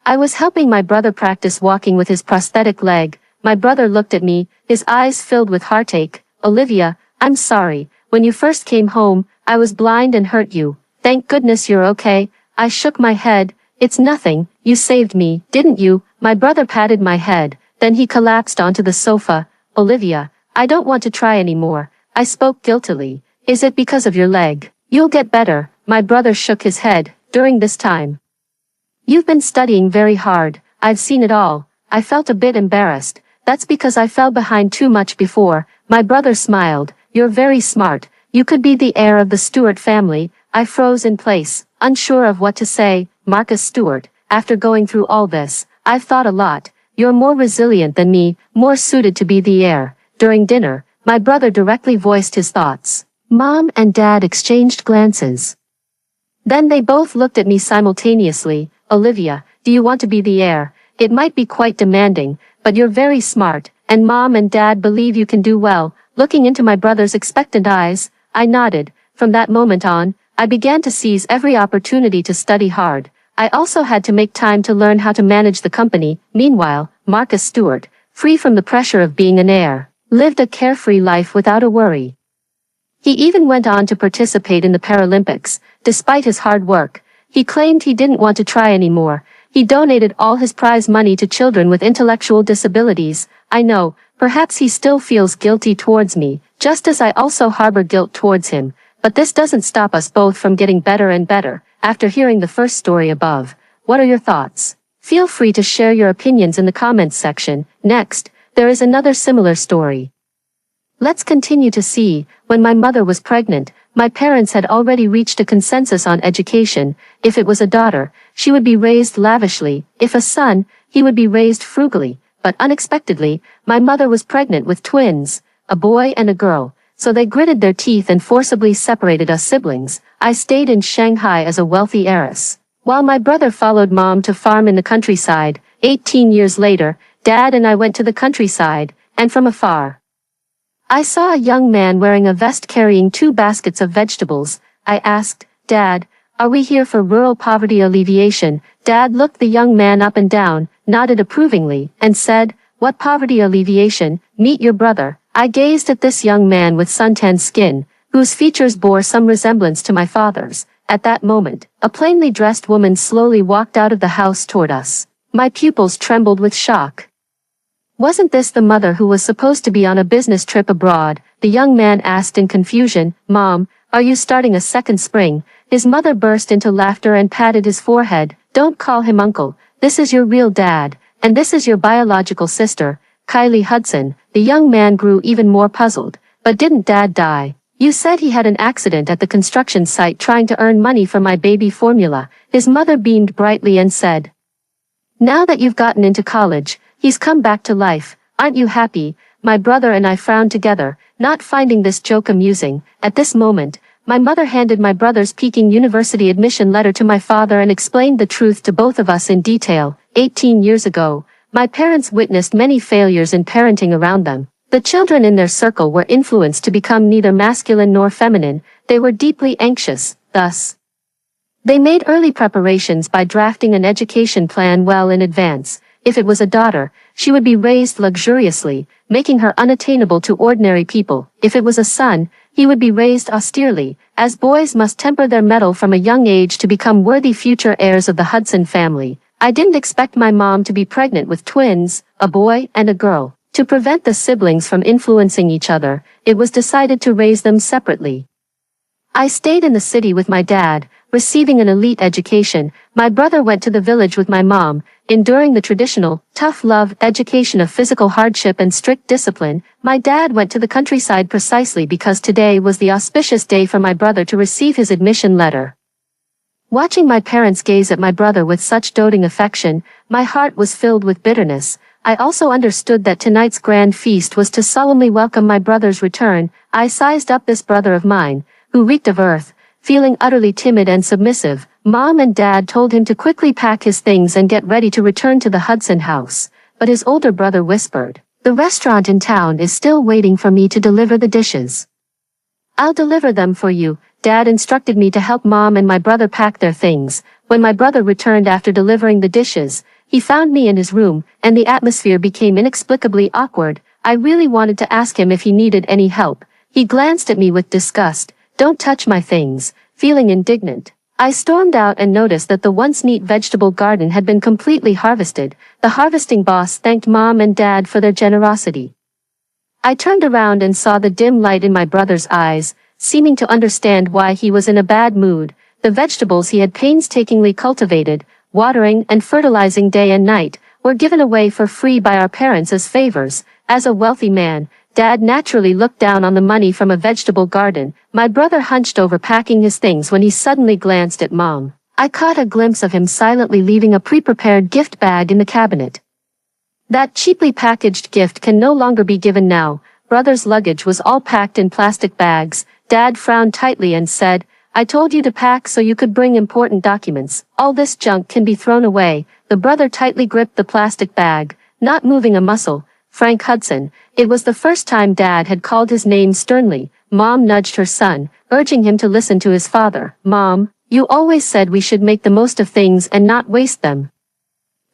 I was helping my brother practice walking with his prosthetic leg. My brother looked at me, his eyes filled with heartache. Olivia, I'm sorry. When you first came home, I was blind and hurt you. Thank goodness you're okay. I shook my head. It's nothing. You saved me, didn't you? My brother patted my head. Then he collapsed onto the sofa. Olivia, I don't want to try anymore. I spoke guiltily. Is it because of your leg? You'll get better. My brother shook his head. During this time, you've been studying very hard. I've seen it all. I felt a bit embarrassed. That's because I fell behind too much before. My brother smiled. You're very smart. You could be the heir of the Stewart family. I froze in place, unsure of what to say. Marcus Stewart, after going through all this, I've thought a lot. You're more resilient than me, more suited to be the heir. During dinner, my brother directly voiced his thoughts. Mom and Dad exchanged glances. Then they both looked at me simultaneously. Olivia, do you want to be the heir? It might be quite demanding, but you're very smart, and Mom and Dad believe you can do well. Looking into my brother's expectant eyes, I nodded. From that moment on, I began to seize every opportunity to study hard. I also had to make time to learn how to manage the company. Meanwhile, Marcus Stewart, free from the pressure of being an heir, lived a carefree life without a worry. He even went on to participate in the Paralympics. Despite his hard work, he claimed he didn't want to try anymore. He donated all his prize money to children with intellectual disabilities. I know, perhaps he still feels guilty towards me, just as I also harbor guilt towards him. But this doesn't stop us both from getting better and better. After hearing the first story above, what are your thoughts? Feel free to share your opinions in the comments section. Next, there is another similar story. Let's continue to see. When my mother was pregnant, my parents had already reached a consensus on education. If it was a daughter, she would be raised lavishly. If a son, he would be raised frugally. But unexpectedly, my mother was pregnant with twins, a boy and a girl. So they gritted their teeth and forcibly separated us siblings. I stayed in Shanghai as a wealthy heiress, while my brother followed Mom to farm in the countryside. 18 years later, Dad and I went to the countryside, and from afar, I saw a young man wearing a vest carrying 2 baskets of vegetables. I asked, Dad, are we here for rural poverty alleviation? Dad looked the young man up and down, nodded approvingly, and said, what poverty alleviation? Meet your brother. I gazed at this young man with suntanned skin, whose features bore some resemblance to my father's. At that moment, a plainly dressed woman slowly walked out of the house toward us. My pupils trembled with shock. Wasn't this the mother who was supposed to be on a business trip abroad? The young man asked in confusion. Mom, are you starting a second spring? His mother burst into laughter and patted his forehead. Don't call him uncle. This is your real dad, and this is your biological sister, Kylie Hudson. The young man grew even more puzzled. But didn't Dad die? You said he had an accident at the construction site trying to earn money for my baby formula. His mother beamed brightly and said, now that you've gotten into college, he's come back to life. Aren't you happy? My brother and I frowned together, not finding this joke amusing. At this moment, my mother handed my brother's Peking University admission letter to my father and explained the truth to both of us in detail. 18 years ago, my parents witnessed many failures in parenting around them. The children in their circle were influenced to become neither masculine nor feminine. They were deeply anxious, thus, they made early preparations by drafting an education plan well in advance. If it was a daughter, she would be raised luxuriously, making her unattainable to ordinary people. If it was a son, he would be raised austerely, as boys must temper their mettle from a young age to become worthy future heirs of the Hudson family. I didn't expect my mom to be pregnant with twins, a boy and a girl. To prevent the siblings from influencing each other, it was decided to raise them separately. I stayed in the city with my dad, receiving an elite education. My brother went to the village with my mom, enduring the traditional, tough love education of physical hardship and strict discipline. My dad went to the countryside precisely because today was the auspicious day for my brother to receive his admission letter. Watching my parents gaze at my brother with such doting affection, my heart was filled with bitterness. I also understood that tonight's grand feast was to solemnly welcome my brother's return. I sized up this brother of mine, who reeked of earth. Feeling utterly timid and submissive, Mom and Dad told him to quickly pack his things and get ready to return to the Hudson house. But his older brother whispered, the restaurant in town is still waiting for me to deliver the dishes. I'll deliver them for you. Dad instructed me to help Mom and my brother pack their things. When my brother returned after delivering the dishes, he found me in his room, and the atmosphere became inexplicably awkward. I really wanted to ask him if he needed any help. He glanced at me with disgust. Don't touch my things. Feeling indignant, I stormed out and noticed that the once neat vegetable garden had been completely harvested. The harvesting boss thanked Mom and Dad for their generosity. I turned around and saw the dim light in my brother's eyes, seeming to understand why he was in a bad mood. The vegetables he had painstakingly cultivated, watering and fertilizing day and night, were given away for free by our parents as favors. As a wealthy man, Dad naturally looked down on the money from a vegetable garden. My brother hunched over packing his things when he suddenly glanced at Mom. I caught a glimpse of him silently leaving a pre-prepared gift bag in the cabinet. That cheaply packaged gift can no longer be given now. Brother's luggage was all packed in plastic bags. Dad frowned tightly and said, I told you to pack so you could bring important documents. All this junk can be thrown away. The brother tightly gripped the plastic bag, not moving a muscle. Frank Hudson. It was the first time Dad had called his name sternly. Mom nudged her son, urging him to listen to his father. Mom, you always said we should make the most of things and not waste them.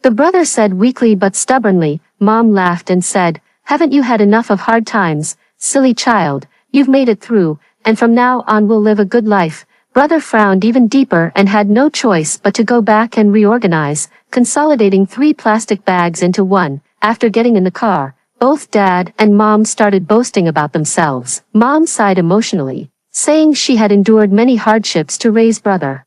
The brother said weakly but stubbornly. Mom laughed and said, haven't you had enough of hard times, silly child? You've made it through, and from now on we'll live a good life. Brother frowned even deeper and had no choice but to go back and reorganize, consolidating 3 plastic bags into one. After getting in the car, both Dad and Mom started boasting about themselves. Mom sighed emotionally, saying she had endured many hardships to raise brother.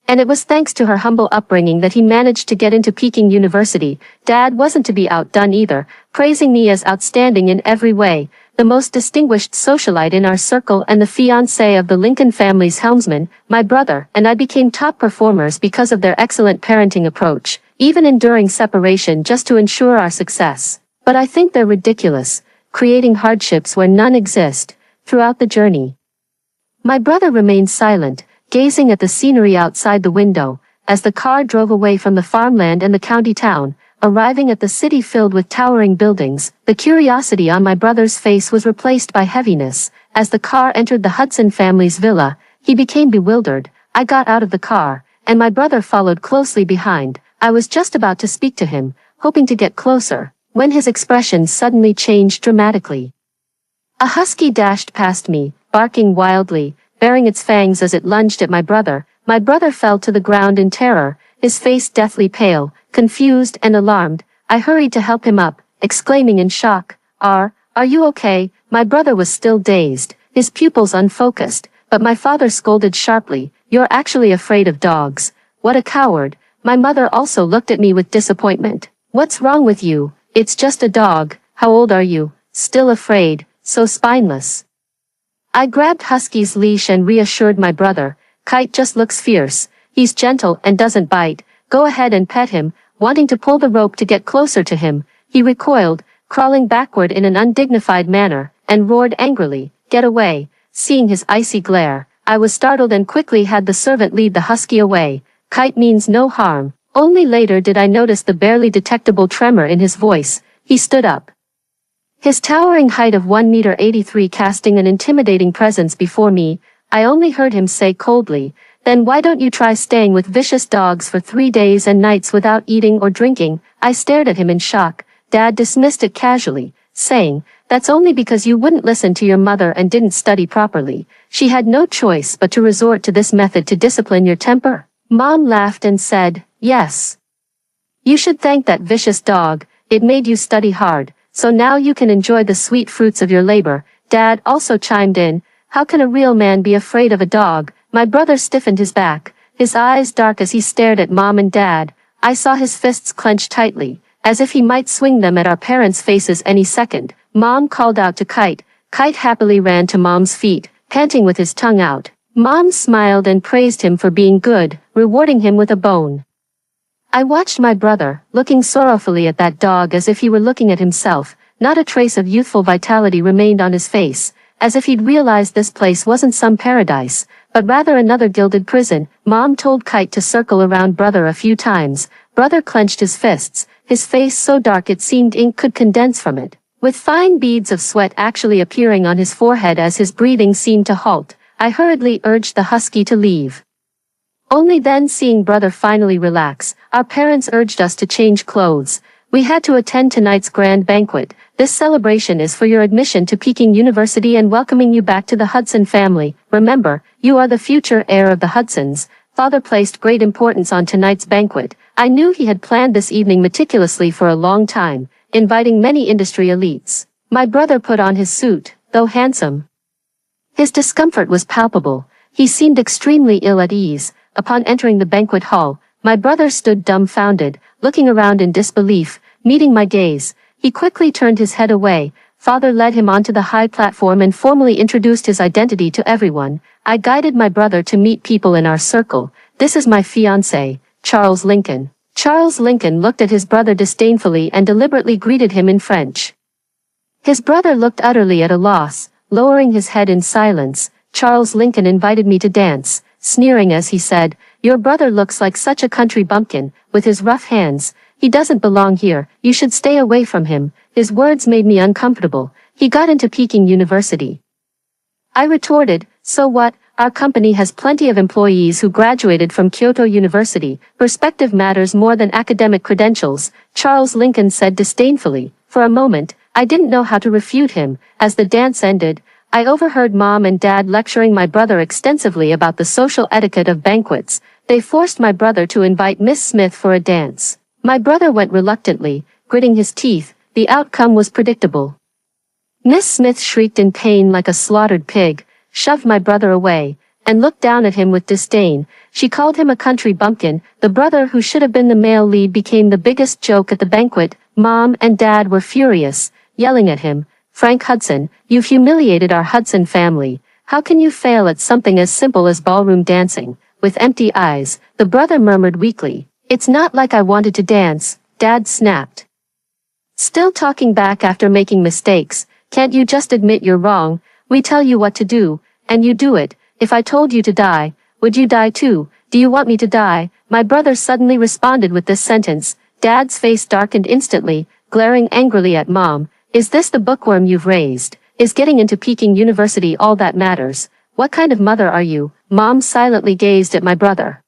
And it was thanks to her humble upbringing that he managed to get into Peking University. Dad wasn't to be outdone either, praising me as outstanding in every way, the most distinguished socialite in our circle and the fiancé of the Lincoln family's helmsman. My brother and I became top performers because of their excellent parenting approach, even enduring separation just to ensure our success. But I think they're ridiculous, creating hardships where none exist, throughout the journey. My brother remained silent, gazing at the scenery outside the window, as the car drove away from the farmland and the county town, arriving at the city filled with towering buildings. The curiosity on my brother's face was replaced by heaviness. As the car entered the Hudson family's villa, he became bewildered. I got out of the car, and my brother followed closely behind. I was just about to speak to him, hoping to get closer, when his expression suddenly changed dramatically. A husky dashed past me, barking wildly, baring its fangs as it lunged at my brother. My brother fell to the ground in terror, his face deathly pale, confused and alarmed. I hurried to help him up, exclaiming in shock, Are you okay? My brother was still dazed, his pupils unfocused, but my father scolded sharply, You're actually afraid of dogs. What a coward. My mother also looked at me with disappointment. What's wrong with you? It's just a dog. How old are you? Still afraid, so spineless. I grabbed Husky's leash and reassured my brother, Kite just looks fierce. He's gentle and doesn't bite. Go ahead and pet him. Wanting to pull the rope to get closer to him, he recoiled, crawling backward in an undignified manner, and roared angrily, Get away. Seeing his icy glare, I was startled and quickly had the servant lead the husky away. Kite means no harm. Only later did I notice the barely detectable tremor in his voice. He stood up, his towering height of 1.83 meters casting an intimidating presence before me. I only heard him say coldly, Then why don't you try staying with vicious dogs for 3 days and nights without eating or drinking? I stared at him in shock. Dad dismissed it casually, saying, That's only because you wouldn't listen to your mother and didn't study properly. She had no choice but to resort to this method to discipline your temper. Mom laughed and said, Yes. You should thank that vicious dog. It made you study hard. So now you can enjoy the sweet fruits of your labor. Dad also chimed in, How can a real man be afraid of a dog? My brother stiffened his back, his eyes dark as he stared at Mom and Dad. I saw his fists clench tightly, as if he might swing them at our parents' faces any second. Mom called out to Kite. Kite happily ran to Mom's feet, panting with his tongue out. Mom smiled and praised him for being good, rewarding him with a bone. I watched my brother, looking sorrowfully at that dog as if he were looking at himself. Not a trace of youthful vitality remained on his face, as if he'd realized this place wasn't some paradise, but rather another gilded prison. Mom told Kite to circle around brother a few times. Brother clenched his fists, his face so dark it seemed ink could condense from it. With fine beads of sweat actually appearing on his forehead as his breathing seemed to halt, I hurriedly urged the husky to leave. Only then, seeing brother finally relax, our parents urged us to change clothes. We had to attend tonight's grand banquet. This celebration is for your admission to Peking University and welcoming you back to the Hudson family. Remember, you are the future heir of the Hudsons. Father placed great importance on tonight's banquet. I knew he had planned this evening meticulously for a long time, inviting many industry elites. My brother put on his suit, though handsome. His discomfort was palpable. He seemed extremely ill at ease. Upon entering the banquet hall, my brother stood dumbfounded, looking around in disbelief. Meeting my gaze, he quickly turned his head away. Father led him onto the high platform and formally introduced his identity to everyone. I guided my brother to meet people in our circle. This is my fiancé, Charles Lincoln. Charles Lincoln looked at his brother disdainfully and deliberately greeted him in French. His brother looked utterly at a loss. Lowering his head in silence, Charles Lincoln invited me to dance, sneering as he said, "Your brother looks like such a country bumpkin, with his rough hands. He doesn't belong here, you should stay away from him." His words made me uncomfortable. He got into Peking University. I retorted, "So what? Our company has plenty of employees who graduated from Kyoto University. Perspective matters more than academic credentials," Charles Lincoln said disdainfully. For a moment, I didn't know how to refute him. As the dance ended, I overheard Mom and Dad lecturing my brother extensively about the social etiquette of banquets. They forced my brother to invite Miss Smith for a dance. My brother went reluctantly, gritting his teeth. The outcome was predictable. Miss Smith shrieked in pain like a slaughtered pig, shoved my brother away, and looked down at him with disdain. She called him a country bumpkin. The brother who should have been the male lead became the biggest joke at the banquet. Mom and Dad were furious, yelling at him, "Frank Hudson, you've humiliated our Hudson family. How can you fail at something as simple as ballroom dancing?" With empty eyes, the brother murmured weakly, "It's not like I wanted to dance," Dad snapped. Still talking back after making mistakes, "Can't you just admit you're wrong? We tell you what to do, and you do it. If I told you to die, would you die too? Do you want me to die?" My brother suddenly responded with this sentence. Dad's face darkened instantly, glaring angrily at Mom. "Is this the bookworm you've raised? Is getting into Peking University all that matters? What kind of mother are you?" Mom silently gazed at my brother.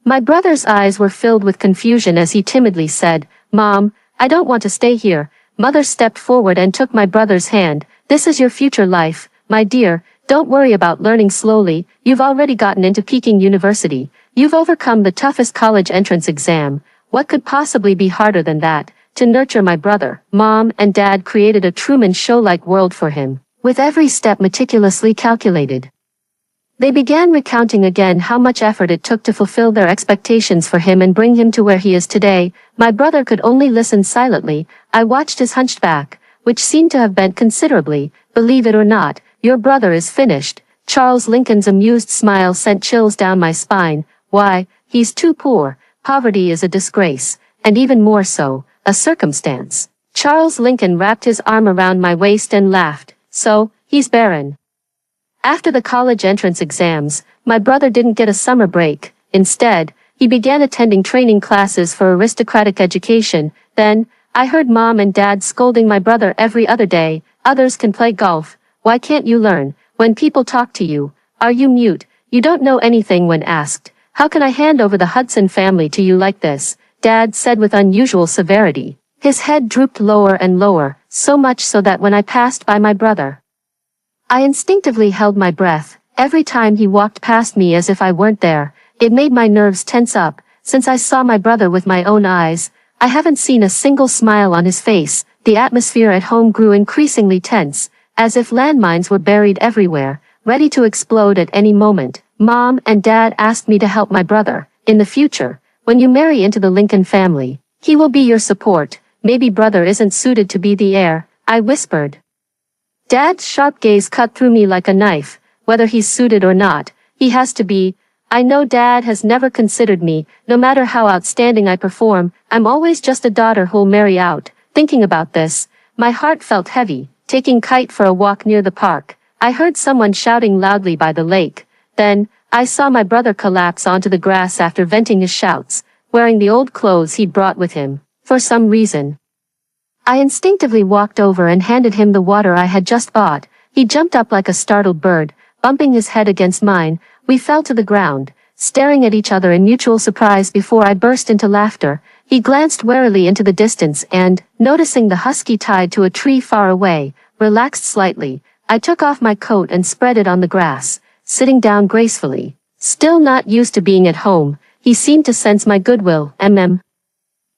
My brother's eyes were filled with confusion as he timidly said, "Mom, I don't want to stay here." Mother stepped forward and took my brother's hand. "This is your future life, my dear. Don't worry about learning slowly. You've already gotten into Peking University. You've overcome the toughest college entrance exam. What could possibly be harder than that? To nurture my brother, Mom and Dad created a Truman Show-like world for him, with every step meticulously calculated. They began recounting again how much effort it took to fulfill their expectations for him and bring him to where he is today. My brother could only listen silently. I watched his hunched back, which seemed to have bent considerably. "Believe it or not, your brother is finished." Charles Lincoln's amused smile sent chills down my spine. "Why, he's too poor. Poverty is a disgrace, and even more so, a circumstance." Charles Lincoln wrapped his arm around my waist and laughed. "So, he's barren." After the college entrance exams, my brother didn't get a summer break. Instead, he began attending training classes for aristocratic education. Then, I heard Mom and Dad scolding my brother every other day. "Others can play golf. Why can't you learn? When people talk to you, are you mute? You don't know anything when asked. How can I hand over the Hudson family to you like this?" Dad said with unusual severity. His head drooped lower and lower, so much so that when I passed by my brother, I instinctively held my breath. Every time he walked past me as if I weren't there, it made my nerves tense up. Since I saw my brother with my own eyes, I haven't seen a single smile on his face. The atmosphere at home grew increasingly tense, as if landmines were buried everywhere, ready to explode at any moment. Mom and Dad asked me to help my brother. "In the future, when you marry into the Lincoln family, he will be your support. Maybe brother isn't suited to be the heir," I whispered. Dad's sharp gaze cut through me like a knife. "Whether he's suited or not, he has to be." I know Dad has never considered me. No matter how outstanding I perform, I'm always just a daughter who'll marry out. Thinking about this, my heart felt heavy. Taking Kite for a walk near the park, I heard someone shouting loudly by the lake. Then, I saw my brother collapse onto the grass after venting his shouts, wearing the old clothes he'd brought with him. For some reason, I instinctively walked over and handed him the water I had just bought. He jumped up like a startled bird, bumping his head against mine. We fell to the ground, staring at each other in mutual surprise before I burst into laughter. He glanced warily into the distance and, noticing the husky tied to a tree far away, relaxed slightly. I took off my coat and spread it on the grass, sitting down gracefully. Still not used to being at home, he seemed to sense my goodwill.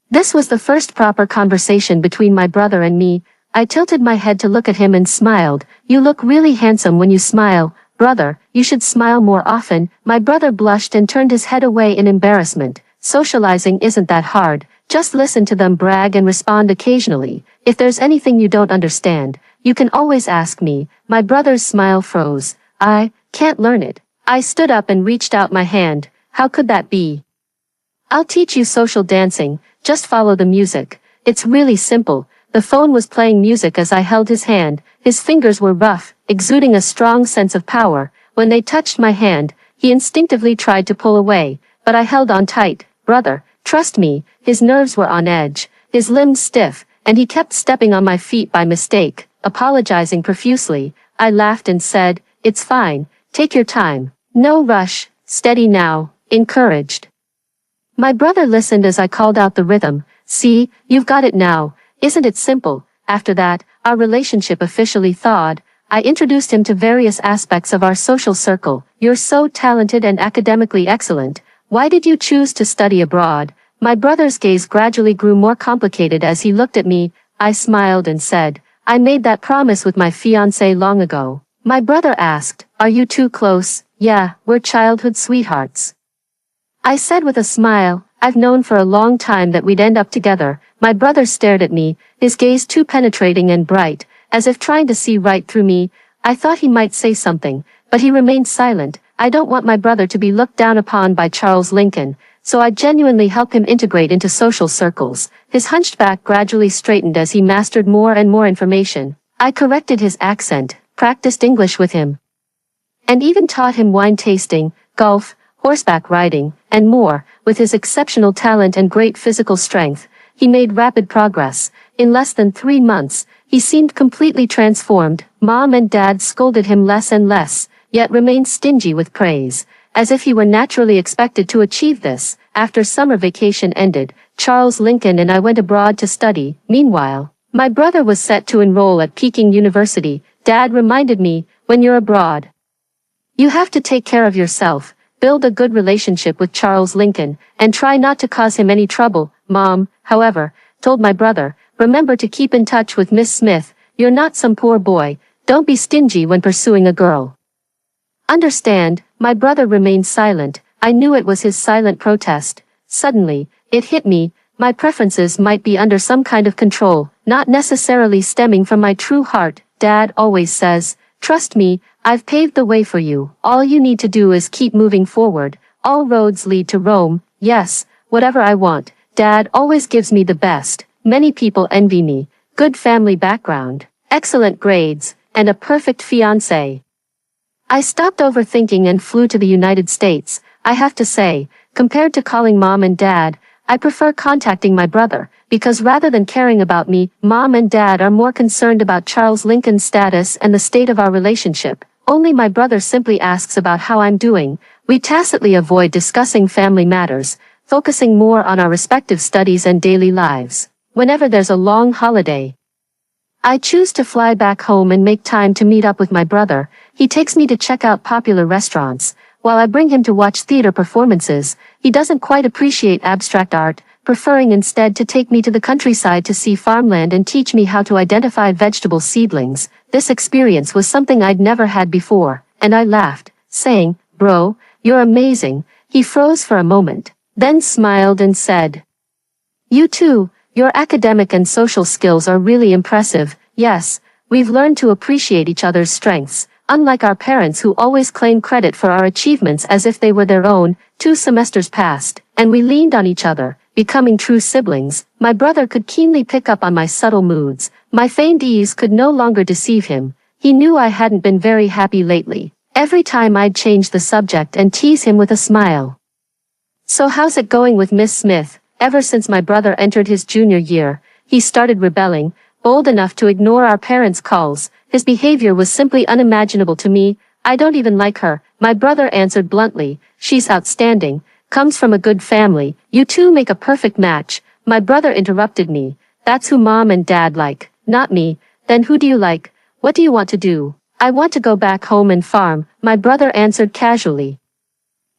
This was the first proper conversation between my brother and me. I tilted my head to look at him and smiled. "You look really handsome when you smile, brother. You should smile more often." My brother blushed and turned his head away in embarrassment. "Socializing isn't that hard. Just listen to them brag and respond occasionally. If there's anything you don't understand, you can always ask me." My brother's smile froze. "I can't learn it." I stood up and reached out my hand. "How could that be?" "I'll teach you social dancing. Just follow the music. It's really simple." The phone was playing music as I held his hand. His fingers were rough, exuding a strong sense of power. When they touched my hand, he instinctively tried to pull away, but I held on tight. "Brother, trust me." His nerves were on edge, his limbs stiff, and he kept stepping on my feet by mistake, apologizing profusely. I laughed and said, "It's fine. Take your time. No rush. Steady now." Encouraged. My brother listened as I called out the rhythm. "See, you've got it now. Isn't it simple?" After that, our relationship officially thawed. I introduced him to various aspects of our social circle. "You're so talented and academically excellent. Why did you choose to study abroad?" My brother's gaze gradually grew more complicated as he looked at me. I smiled and said, "I made that promise with my fiancé long ago." My brother asked, "Are you too close?" "Yeah, we're childhood sweethearts." I said with a smile, "I've known for a long time that we'd end up together." My brother stared at me, his gaze too penetrating and bright, as if trying to see right through me. I thought he might say something, but he remained silent. I don't want my brother to be looked down upon by Charles Lincoln, so I genuinely help him integrate into social circles. His hunched back gradually straightened as he mastered more and more information. I corrected his accent, practiced English with him, and even taught him wine tasting, golf, horseback riding, and more. With his exceptional talent and great physical strength, he made rapid progress. In less than 3 months, he seemed completely transformed. Mom and Dad scolded him less and less, yet remained stingy with praise, as if he were naturally expected to achieve this. After summer vacation ended, Charles Lincoln and I went abroad to study. Meanwhile, my brother was set to enroll at Peking University. Dad reminded me, "When you're abroad, you have to take care of yourself. Build a good relationship with Charles Lincoln, and try not to cause him any trouble." Mom, however, told my brother, "Remember to keep in touch with Miss Smith. You're not some poor boy. Don't be stingy when pursuing a girl." "Understand." My brother remained silent. I knew it was his silent protest. Suddenly, it hit me. My preferences might be under some kind of control, not necessarily stemming from my true heart. Dad always says, "Trust me, I've paved the way for you. All you need to do is keep moving forward. All roads lead to Rome." Yes, whatever I want, Dad always gives me the best. Many people envy me. Good family background, excellent grades, and a perfect fiancé. I stopped overthinking and flew to the United States. I have to say, compared to calling Mom and Dad, I prefer contacting my brother, because rather than caring about me, Mom and Dad are more concerned about Charles Lincoln's status and the state of our relationship. Only my brother simply asks about how I'm doing. We tacitly avoid discussing family matters, focusing more on our respective studies and daily lives. Whenever there's a long holiday, I choose to fly back home and make time to meet up with my brother. He takes me to check out popular restaurants, while I bring him to watch theater performances. He doesn't quite appreciate abstract art, preferring instead to take me to the countryside to see farmland and teach me how to identify vegetable seedlings. This experience was something I'd never had before, and I laughed, saying, "Bro, you're amazing." He froze for a moment, then smiled and said, "You too. Your academic and social skills are really impressive." Yes, we've learned to appreciate each other's strengths, unlike our parents who always claim credit for our achievements as if they were their own. 2 semesters passed, and we leaned on each other, becoming true siblings. My brother could keenly pick up on my subtle moods. My feigned ease could no longer deceive him. He knew I hadn't been very happy lately. Every time I'd change the subject and tease him with a smile. "So how's it going with Miss Smith?" Ever since my brother entered his junior year, he started rebelling, bold enough to ignore our parents' calls. His behavior was simply unimaginable to me. I don't even like her, my brother answered bluntly. She's outstanding, comes from a good family, you two make a perfect match. My brother interrupted me. That's who mom and dad like, not me. Then who do you like? What do you want to do? I want to go back home and farm, my brother answered casually.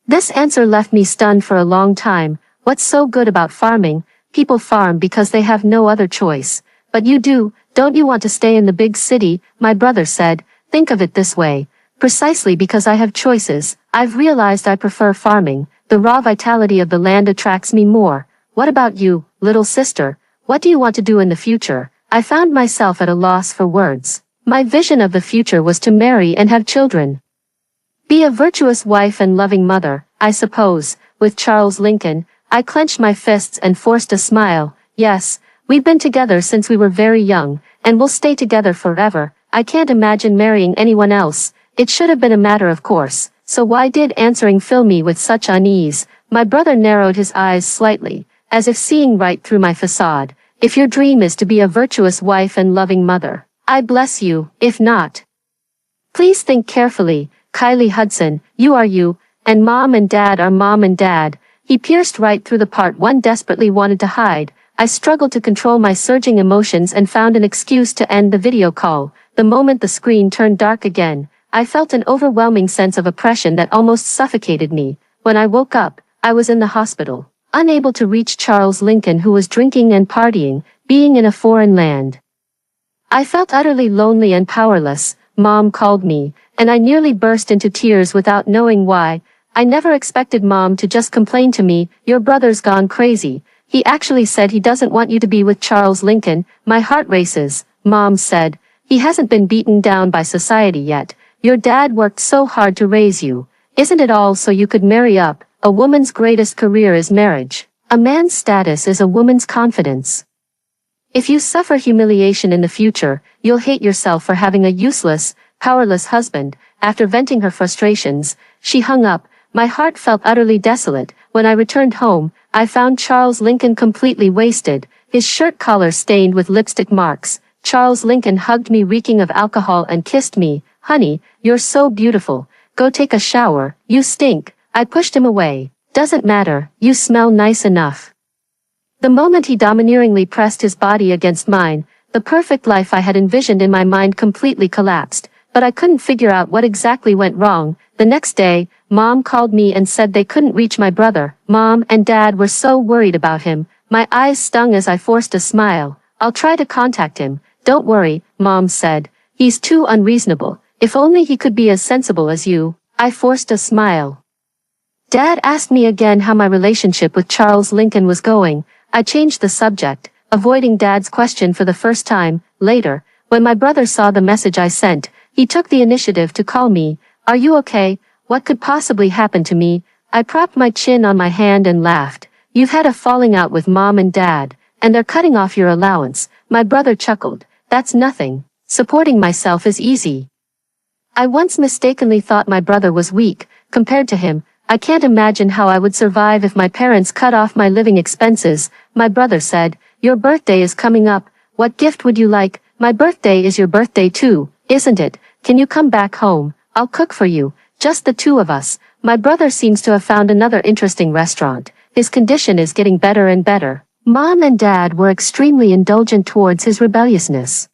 This answer left me stunned for a long time. What's so good about farming? People farm because they have no other choice. But you do, don't you want to stay in the big city? My brother said. Think of it this way. Precisely because I have choices, I've realized I prefer farming. The raw vitality of the land attracts me more. What about you, little sister? What do you want to do in the future? I found myself at a loss for words. My vision of the future was to marry and have children. Be a virtuous wife and loving mother, I suppose. With Charles Lincoln, I clenched my fists and forced a smile. Yes, we've been together since we were very young, and we'll stay together forever. I can't imagine marrying anyone else. It should have been a matter of course. So why did answering fill me with such unease? My brother narrowed his eyes slightly, as if seeing right through my facade. If your dream is to be a virtuous wife and loving mother, I bless you. If not, please think carefully. Kylie Hudson, you are you, and mom and dad are mom and dad. He pierced right through the part one desperately wanted to hide. I struggled to control my surging emotions and found an excuse to end the video call. The moment the screen turned dark again, I felt an overwhelming sense of oppression that almost suffocated me. When I woke up, I was in the hospital, unable to reach Charles Lincoln, who was drinking and partying, being in a foreign land. I felt utterly lonely and powerless. Mom called me, and I nearly burst into tears without knowing why. I never expected Mom to just complain to me, your brother's gone crazy. He actually said he doesn't want you to be with Charles Lincoln. My heart races. Mom said, he hasn't been beaten down by society yet. Your dad worked so hard to raise you. Isn't it all so you could marry up? A woman's greatest career is marriage. A man's status is a woman's confidence. If you suffer humiliation in the future, you'll hate yourself for having a useless, powerless husband. After venting her frustrations, she hung up. My heart felt utterly desolate. When I returned home, I found Charles Lincoln completely wasted, his shirt collar stained with lipstick marks. Charles Lincoln hugged me reeking of alcohol and kissed me. Honey, you're so beautiful. Go take a shower. You stink. I pushed him away. Doesn't matter. You smell nice enough. The moment he domineeringly pressed his body against mine, the perfect life I had envisioned in my mind completely collapsed, but I couldn't figure out what exactly went wrong. The next day, Mom called me and said they couldn't reach my brother. Mom and Dad were so worried about him. My eyes stung as I forced a smile. I'll try to contact him. Don't worry, Mom said. He's too unreasonable. If only he could be as sensible as you. I forced a smile. Dad asked me again how my relationship with Charles Lincoln was going. I changed the subject, avoiding Dad's question for the first time. Later, when my brother saw the message I sent, he took the initiative to call me. Are you okay? What could possibly happen to me? I propped my chin on my hand and laughed. You've had a falling out with Mom and Dad, and they're cutting off your allowance. My brother chuckled. That's nothing. Supporting myself is easy. I once mistakenly thought my brother was weak. Compared to him, I can't imagine how I would survive if my parents cut off my living expenses. My brother said, your birthday is coming up. What gift would you like? My birthday is your birthday too, isn't it? Can you come back home? I'll cook for you. Just the two of us. My brother seems to have found another interesting restaurant. His condition is getting better and better. Mom and Dad were extremely indulgent towards his rebelliousness,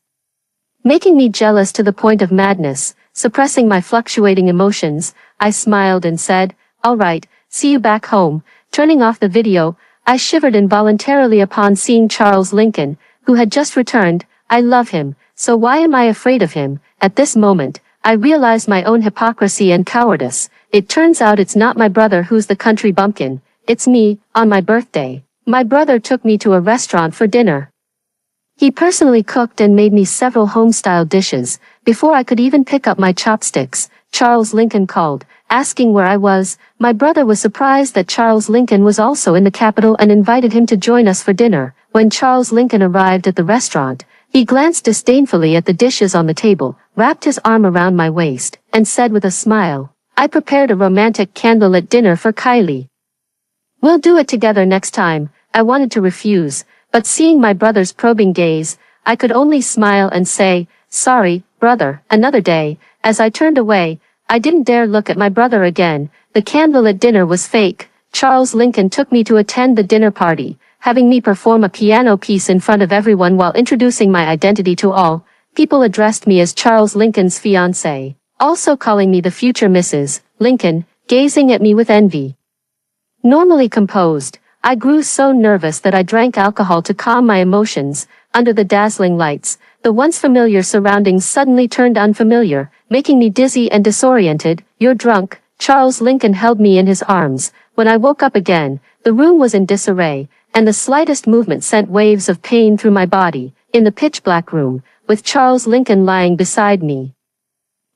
making me jealous to the point of madness. Suppressing my fluctuating emotions, I smiled and said, all right, see you back home. Turning off the video, I shivered involuntarily upon seeing Charles Lincoln, who had just returned. I love him, so why am I afraid of him? At this moment, I realized my own hypocrisy and cowardice. It turns out it's not my brother who's the country bumpkin. It's me, on my birthday. My brother took me to a restaurant for dinner. He personally cooked and made me several home-style dishes. Before I could even pick up my chopsticks, Charles Lincoln called, asking where I was. My brother was surprised that Charles Lincoln was also in the capital and invited him to join us for dinner. When Charles Lincoln arrived at the restaurant, he glanced disdainfully at the dishes on the table, wrapped his arm around my waist, and said with a smile, I prepared a romantic candlelit dinner for Kylie. We'll do it together next time. I wanted to refuse, But seeing my brother's probing gaze, I could only smile and say, "Sorry, brother, another day." As I turned away, I didn't dare look at my brother again. The candlelit dinner was fake. Charles Lincoln took me to attend the dinner party, having me perform a piano piece in front of everyone while introducing my identity to all. People addressed me as Charles Lincoln's fiancée, also calling me the future Mrs. Lincoln, gazing at me with envy. Normally composed, I grew so nervous that I drank alcohol to calm my emotions. Under the dazzling lights, the once familiar surroundings suddenly turned unfamiliar, making me dizzy and disoriented. "You're drunk." Charles Lincoln held me in his arms. When I woke up again, the room was in disarray, and the slightest movement sent waves of pain through my body. In the pitch-black room, with Charles Lincoln lying beside me,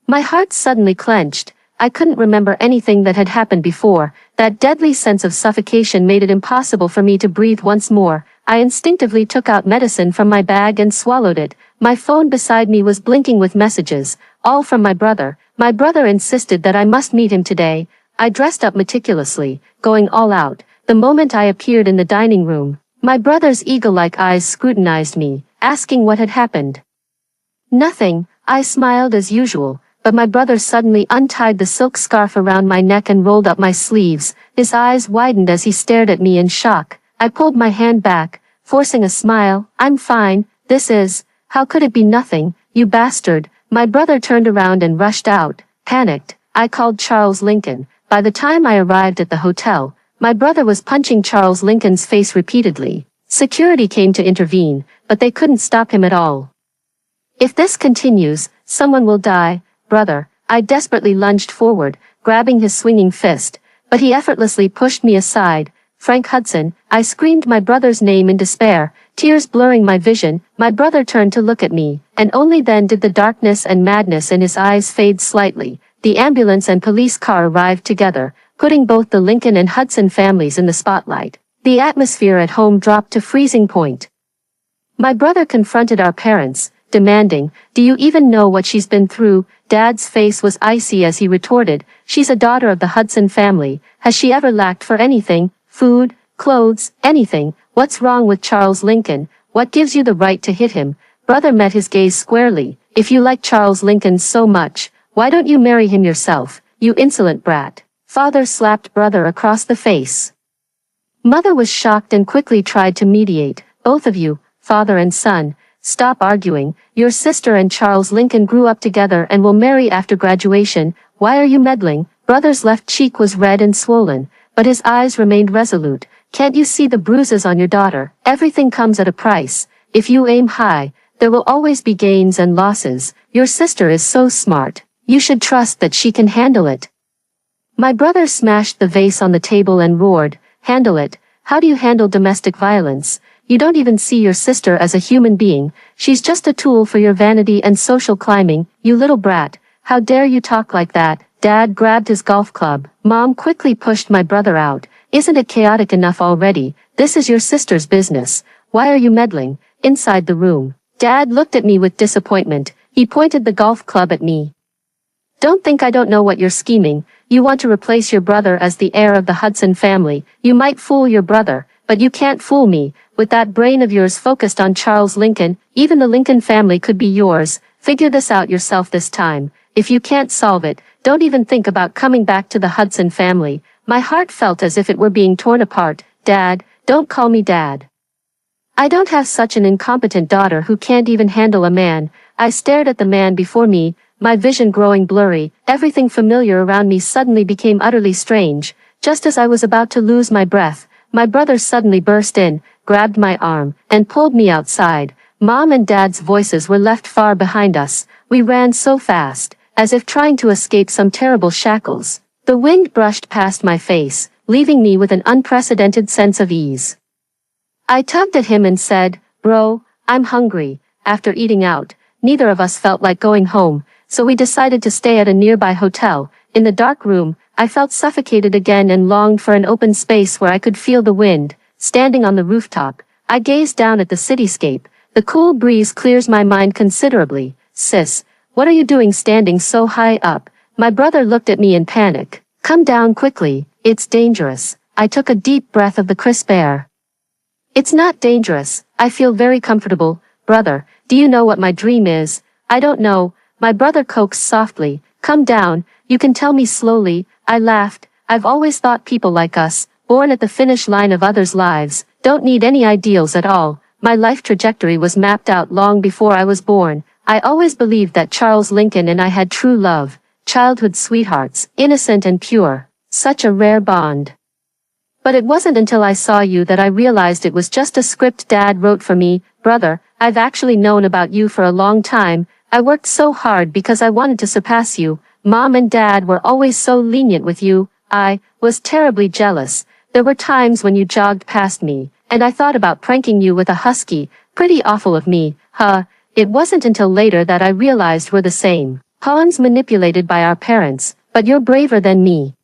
my heart suddenly clenched. I couldn't remember anything that had happened before. That deadly sense of suffocation made it impossible for me to breathe once more. I instinctively took out medicine from my bag and swallowed it. My phone beside me was blinking with messages, all from my brother. My brother insisted that I must meet him today. I dressed up meticulously, going all out. The moment I appeared in the dining room, my brother's eagle-like eyes scrutinized me, asking what had happened. "Nothing," I smiled as usual. But my brother suddenly untied the silk scarf around my neck and rolled up my sleeves. His eyes widened as he stared at me in shock. I pulled my hand back, forcing a smile. "I'm fine. How could it be nothing, you bastard?" My brother turned around and rushed out. Panicked, I called Charles Lincoln. By the time I arrived at the hotel, my brother was punching Charles Lincoln's face repeatedly. Security came to intervene, but they couldn't stop him at all. "If this continues, someone will die, brother." I desperately lunged forward, grabbing his swinging fist, but he effortlessly pushed me aside. "Frank Hudson," I screamed my brother's name in despair, tears blurring my vision. My brother turned to look at me, and only then did the darkness and madness in his eyes fade slightly. The ambulance and police car arrived together, putting both the Lincoln and Hudson families in the spotlight. The atmosphere at home dropped to freezing point. My brother confronted our parents, demanding, "Do you even know what she's been through?" Dad's face was icy as he retorted, "She's a daughter of the Hudson family. Has she ever lacked for anything? Food, clothes, anything? What's wrong with Charles Lincoln? What gives you the right to hit him?" Brother met his gaze squarely. "If you like Charles Lincoln so much, why don't you marry him yourself, you insolent brat?" Father slapped brother across the face. Mother was shocked and quickly tried to mediate. "Both of you, father and son, stop arguing. Your sister and Charles Lincoln grew up together and will marry after graduation. Why are you meddling?" Brother's left cheek was red and swollen, but his eyes remained resolute. "Can't you see the bruises on your daughter? Everything comes at a price. If you aim high, there will always be gains and losses. Your sister is so smart. You should trust that she can handle it." My brother smashed the vase on the table and roared, "Handle it? How do you handle domestic violence? You don't even see your sister as a human being. She's just a tool for your vanity and social climbing. You little brat. How dare you talk like that?" Dad grabbed his golf club. Mom quickly pushed my brother out. "Isn't it chaotic enough already? This is your sister's business. Why are you meddling?" Inside the room, Dad looked at me with disappointment. He pointed the golf club at me. "Don't think I don't know what you're scheming. You want to replace your brother as the heir of the Hudson family. You might fool your brother, but you can't fool me. With that brain of yours focused on Charles Lincoln, even the Lincoln family could be yours. Figure this out yourself this time. If you can't solve it, don't even think about coming back to the Hudson family." My heart felt as if it were being torn apart. "Dad, don't call me Dad. I don't have such an incompetent daughter who can't even handle a man." I stared at the man before me, my vision growing blurry. Everything familiar around me suddenly became utterly strange. Just as I was about to lose my breath, my brother suddenly burst in, grabbed my arm, and pulled me outside. Mom and Dad's voices were left far behind us. We ran so fast, as if trying to escape some terrible shackles. The wind brushed past my face, leaving me with an unprecedented sense of ease. I tugged at him and said, "Bro, I'm hungry." After eating out, neither of us felt like going home, so we decided to stay at a nearby hotel. In the dark room, I felt suffocated again and longed for an open space where I could feel the wind. Standing on the rooftop, I gazed down at the cityscape. The cool breeze clears my mind considerably. "Sis, what are you doing standing so high up?" My brother looked at me in panic. "Come down quickly, it's dangerous." I took a deep breath of the crisp air. "It's not dangerous," I feel very comfortable. Brother, do you know what my dream is? I don't know. My brother coaxed softly. Come down, you can tell me slowly. I laughed. I've always thought people like us, born at the finish line of others' lives, don't need any ideals at all. My life trajectory was mapped out long before I was born. I always believed that Charles Lincoln and I had true love, childhood sweethearts, innocent and pure. Such a rare bond. But it wasn't until I saw you that I realized it was just a script Dad wrote for me. Brother, I've actually known about you for a long time. I worked so hard because I wanted to surpass you. Mom and Dad were always so lenient with you. I was terribly jealous. There were times when you jogged past me, and I thought about pranking you with a husky. Pretty awful of me, huh? It wasn't until later that I realized we're the same. Pawns manipulated by our parents, but you're braver than me.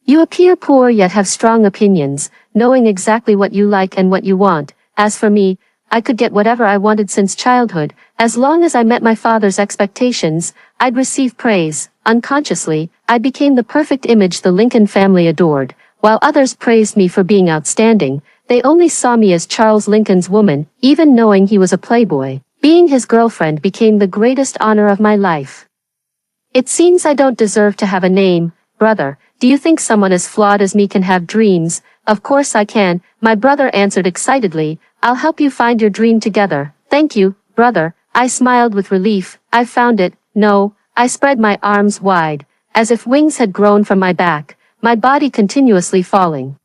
You appear poor yet have strong opinions, knowing exactly what you like and what you want. As for me, I could get whatever I wanted since childhood. As long as I met my father's expectations, I'd receive praise. Unconsciously, I became the perfect image the Lincoln family adored. While others praised me for being outstanding, they only saw me as Charles Lincoln's woman, even knowing he was a playboy. Being his girlfriend became the greatest honor of my life. It seems I don't deserve to have a name. Brother, do you think someone as flawed as me can have dreams? Of course I can, my brother answered excitedly. I'll help you find your dream together. Thank you, brother. I smiled with relief. I found it. No, I spread my arms wide, as if wings had grown from my back, my body continuously falling.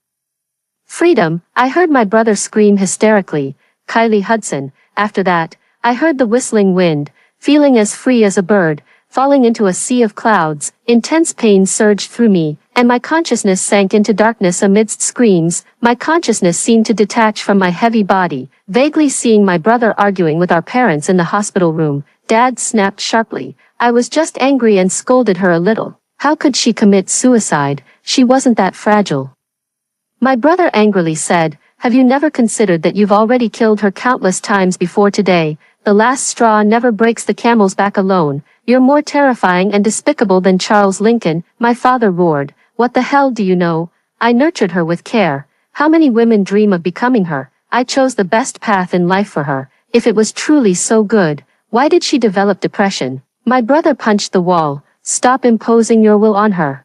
Freedom, I heard my brother scream hysterically. Kylie Hudson. After that, I heard the whistling wind, feeling as free as a bird, falling into a sea of clouds. Intense pain surged through me, and my consciousness sank into darkness amidst screams. My consciousness seemed to detach from my heavy body, vaguely seeing my brother arguing with our parents in the hospital room. Dad snapped sharply. I was just angry and scolded her a little. How could she commit suicide? She wasn't that fragile. My brother angrily said, have you never considered that you've already killed her countless times before today? The last straw never breaks the camel's back alone. You're more terrifying and despicable than Charles Lincoln, my father roared. What the hell do you know? I nurtured her with care. How many women dream of becoming her? I chose the best path in life for her. If it was truly so good, why did she develop depression? My brother punched the wall. Stop imposing your will on her.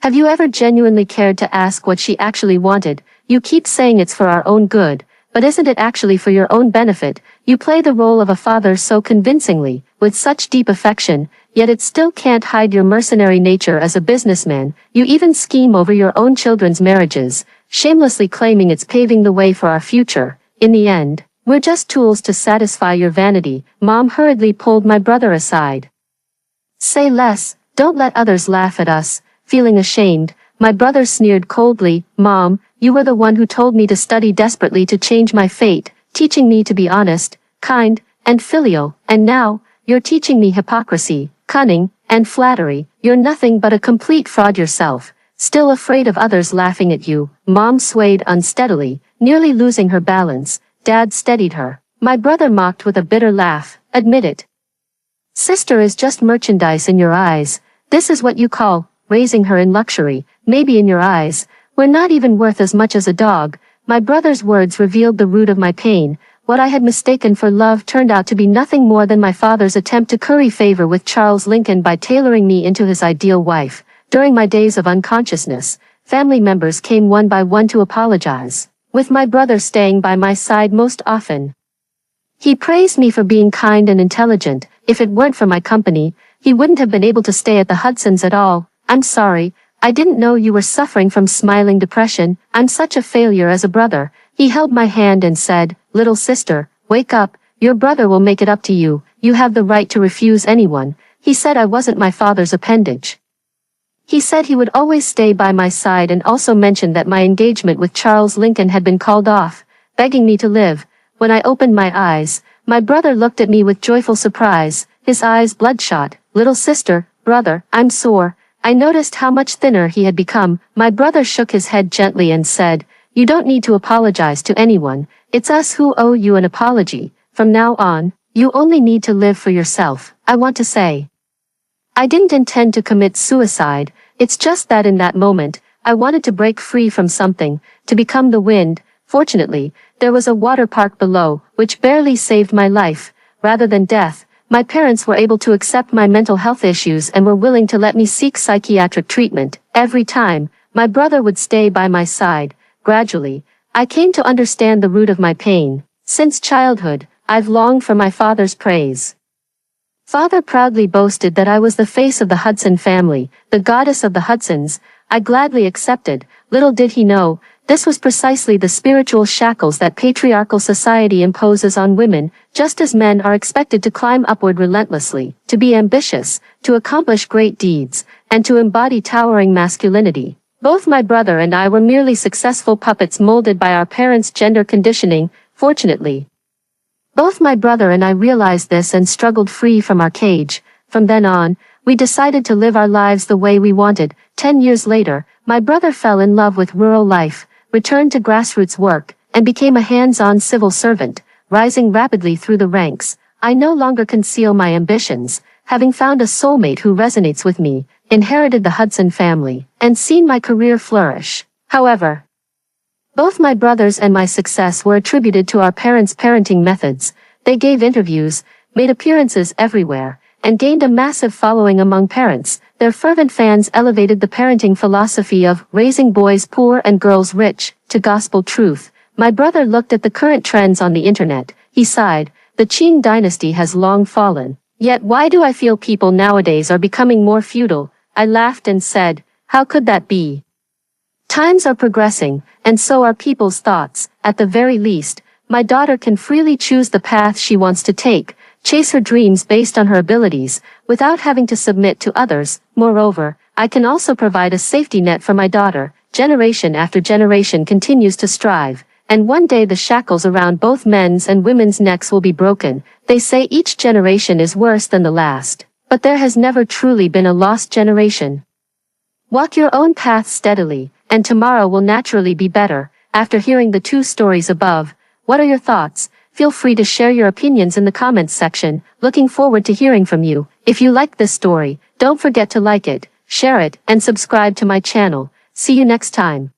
Have you ever genuinely cared to ask what she actually wanted? You keep saying it's for our own good, but isn't it actually for your own benefit? You play the role of a father so convincingly, with such deep affection, yet it still can't hide your mercenary nature as a businessman. You even scheme over your own children's marriages, shamelessly claiming it's paving the way for our future. In the end, we're just tools to satisfy your vanity. Mom hurriedly pulled my brother aside. Say less, don't let others laugh at us. Feeling ashamed, my brother sneered coldly. Mom, you were the one who told me to study desperately to change my fate, teaching me to be honest, kind, and filial, and now, you're teaching me hypocrisy, cunning, and flattery. You're nothing but a complete fraud yourself, still afraid of others laughing at you. Mom swayed unsteadily, nearly losing her balance. Dad steadied her. My brother mocked with a bitter laugh. Admit it. Sister is just merchandise in your eyes. This is what you call raising her in luxury. Maybe in your eyes, we're not even worth as much as a dog. My brother's words revealed the root of my pain. What I had mistaken for love turned out to be nothing more than my father's attempt to curry favor with Charles Lincoln by tailoring me into his ideal wife. During my days of unconsciousness, family members came one by one to apologize, with my brother staying by my side most often. He praised me for being kind and intelligent. If it weren't for my company, he wouldn't have been able to stay at the Hudsons at all. I'm sorry, I didn't know you were suffering from smiling depression. I'm such a failure as a brother. He held my hand and said, little sister, wake up, your brother will make it up to you. You have the right to refuse anyone. He said I wasn't my father's appendage. He said he would always stay by my side and also mentioned that my engagement with Charles Lincoln had been called off, begging me to live. When I opened my eyes, my brother looked at me with joyful surprise, his eyes bloodshot. Little sister, brother, I'm sore. I noticed how much thinner he had become. My brother shook his head gently and said, you don't need to apologize to anyone. It's us who owe you an apology. From now on, you only need to live for yourself. I want to say, I didn't intend to commit suicide. It's just that in that moment, I wanted to break free from something, to become the wind. Fortunately, There was a water park below, which barely saved my life. Rather than death, my parents were able to accept my mental health issues and were willing to let me seek psychiatric treatment. Every time, my brother would stay by my side. Gradually, I came to understand the root of my pain. Since childhood, I've longed for my father's praise. Father proudly boasted that I was the face of the Hudson family, the goddess of the Hudsons. I gladly accepted. Little did he know, this was precisely the spiritual shackles that patriarchal society imposes on women, just as men are expected to climb upward relentlessly, to be ambitious, to accomplish great deeds, and to embody towering masculinity. Both my brother and I were merely successful puppets molded by our parents' gender conditioning. Fortunately, both my brother and I realized this and struggled free from our cage. From then on, we decided to live our lives the way we wanted. 10 years later, my brother fell in love with rural life, returned to grassroots work, and became a hands-on civil servant, rising rapidly through the ranks. I no longer conceal my ambitions, having found a soulmate who resonates with me, inherited the Hudson family, and seen my career flourish. However, both my brothers and my success were attributed to our parents' parenting methods. They gave interviews, made appearances everywhere, and gained a massive following among parents. Their fervent fans elevated the parenting philosophy of raising boys poor and girls rich to gospel truth. My brother looked at the current trends on the internet. He sighed, the Qing dynasty has long fallen. Yet why do I feel people nowadays are becoming more feudal? I laughed and said, how could that be? Times are progressing, and so are people's thoughts. At the very least, my daughter can freely choose the path she wants to take, chase her dreams based on her abilities, without having to submit to others. Moreover, I can also provide a safety net for my daughter. Generation after generation continues to strive, and one day the shackles around both men's and women's necks will be broken. They say each generation is worse than the last, but there has never truly been a lost generation. Walk your own path steadily, and tomorrow will naturally be better. After hearing the two stories above, what are your thoughts? Feel free to share your opinions in the comments section. Looking forward to hearing from you. If you liked this story, don't forget to like it, share it, and subscribe to my channel. See you next time.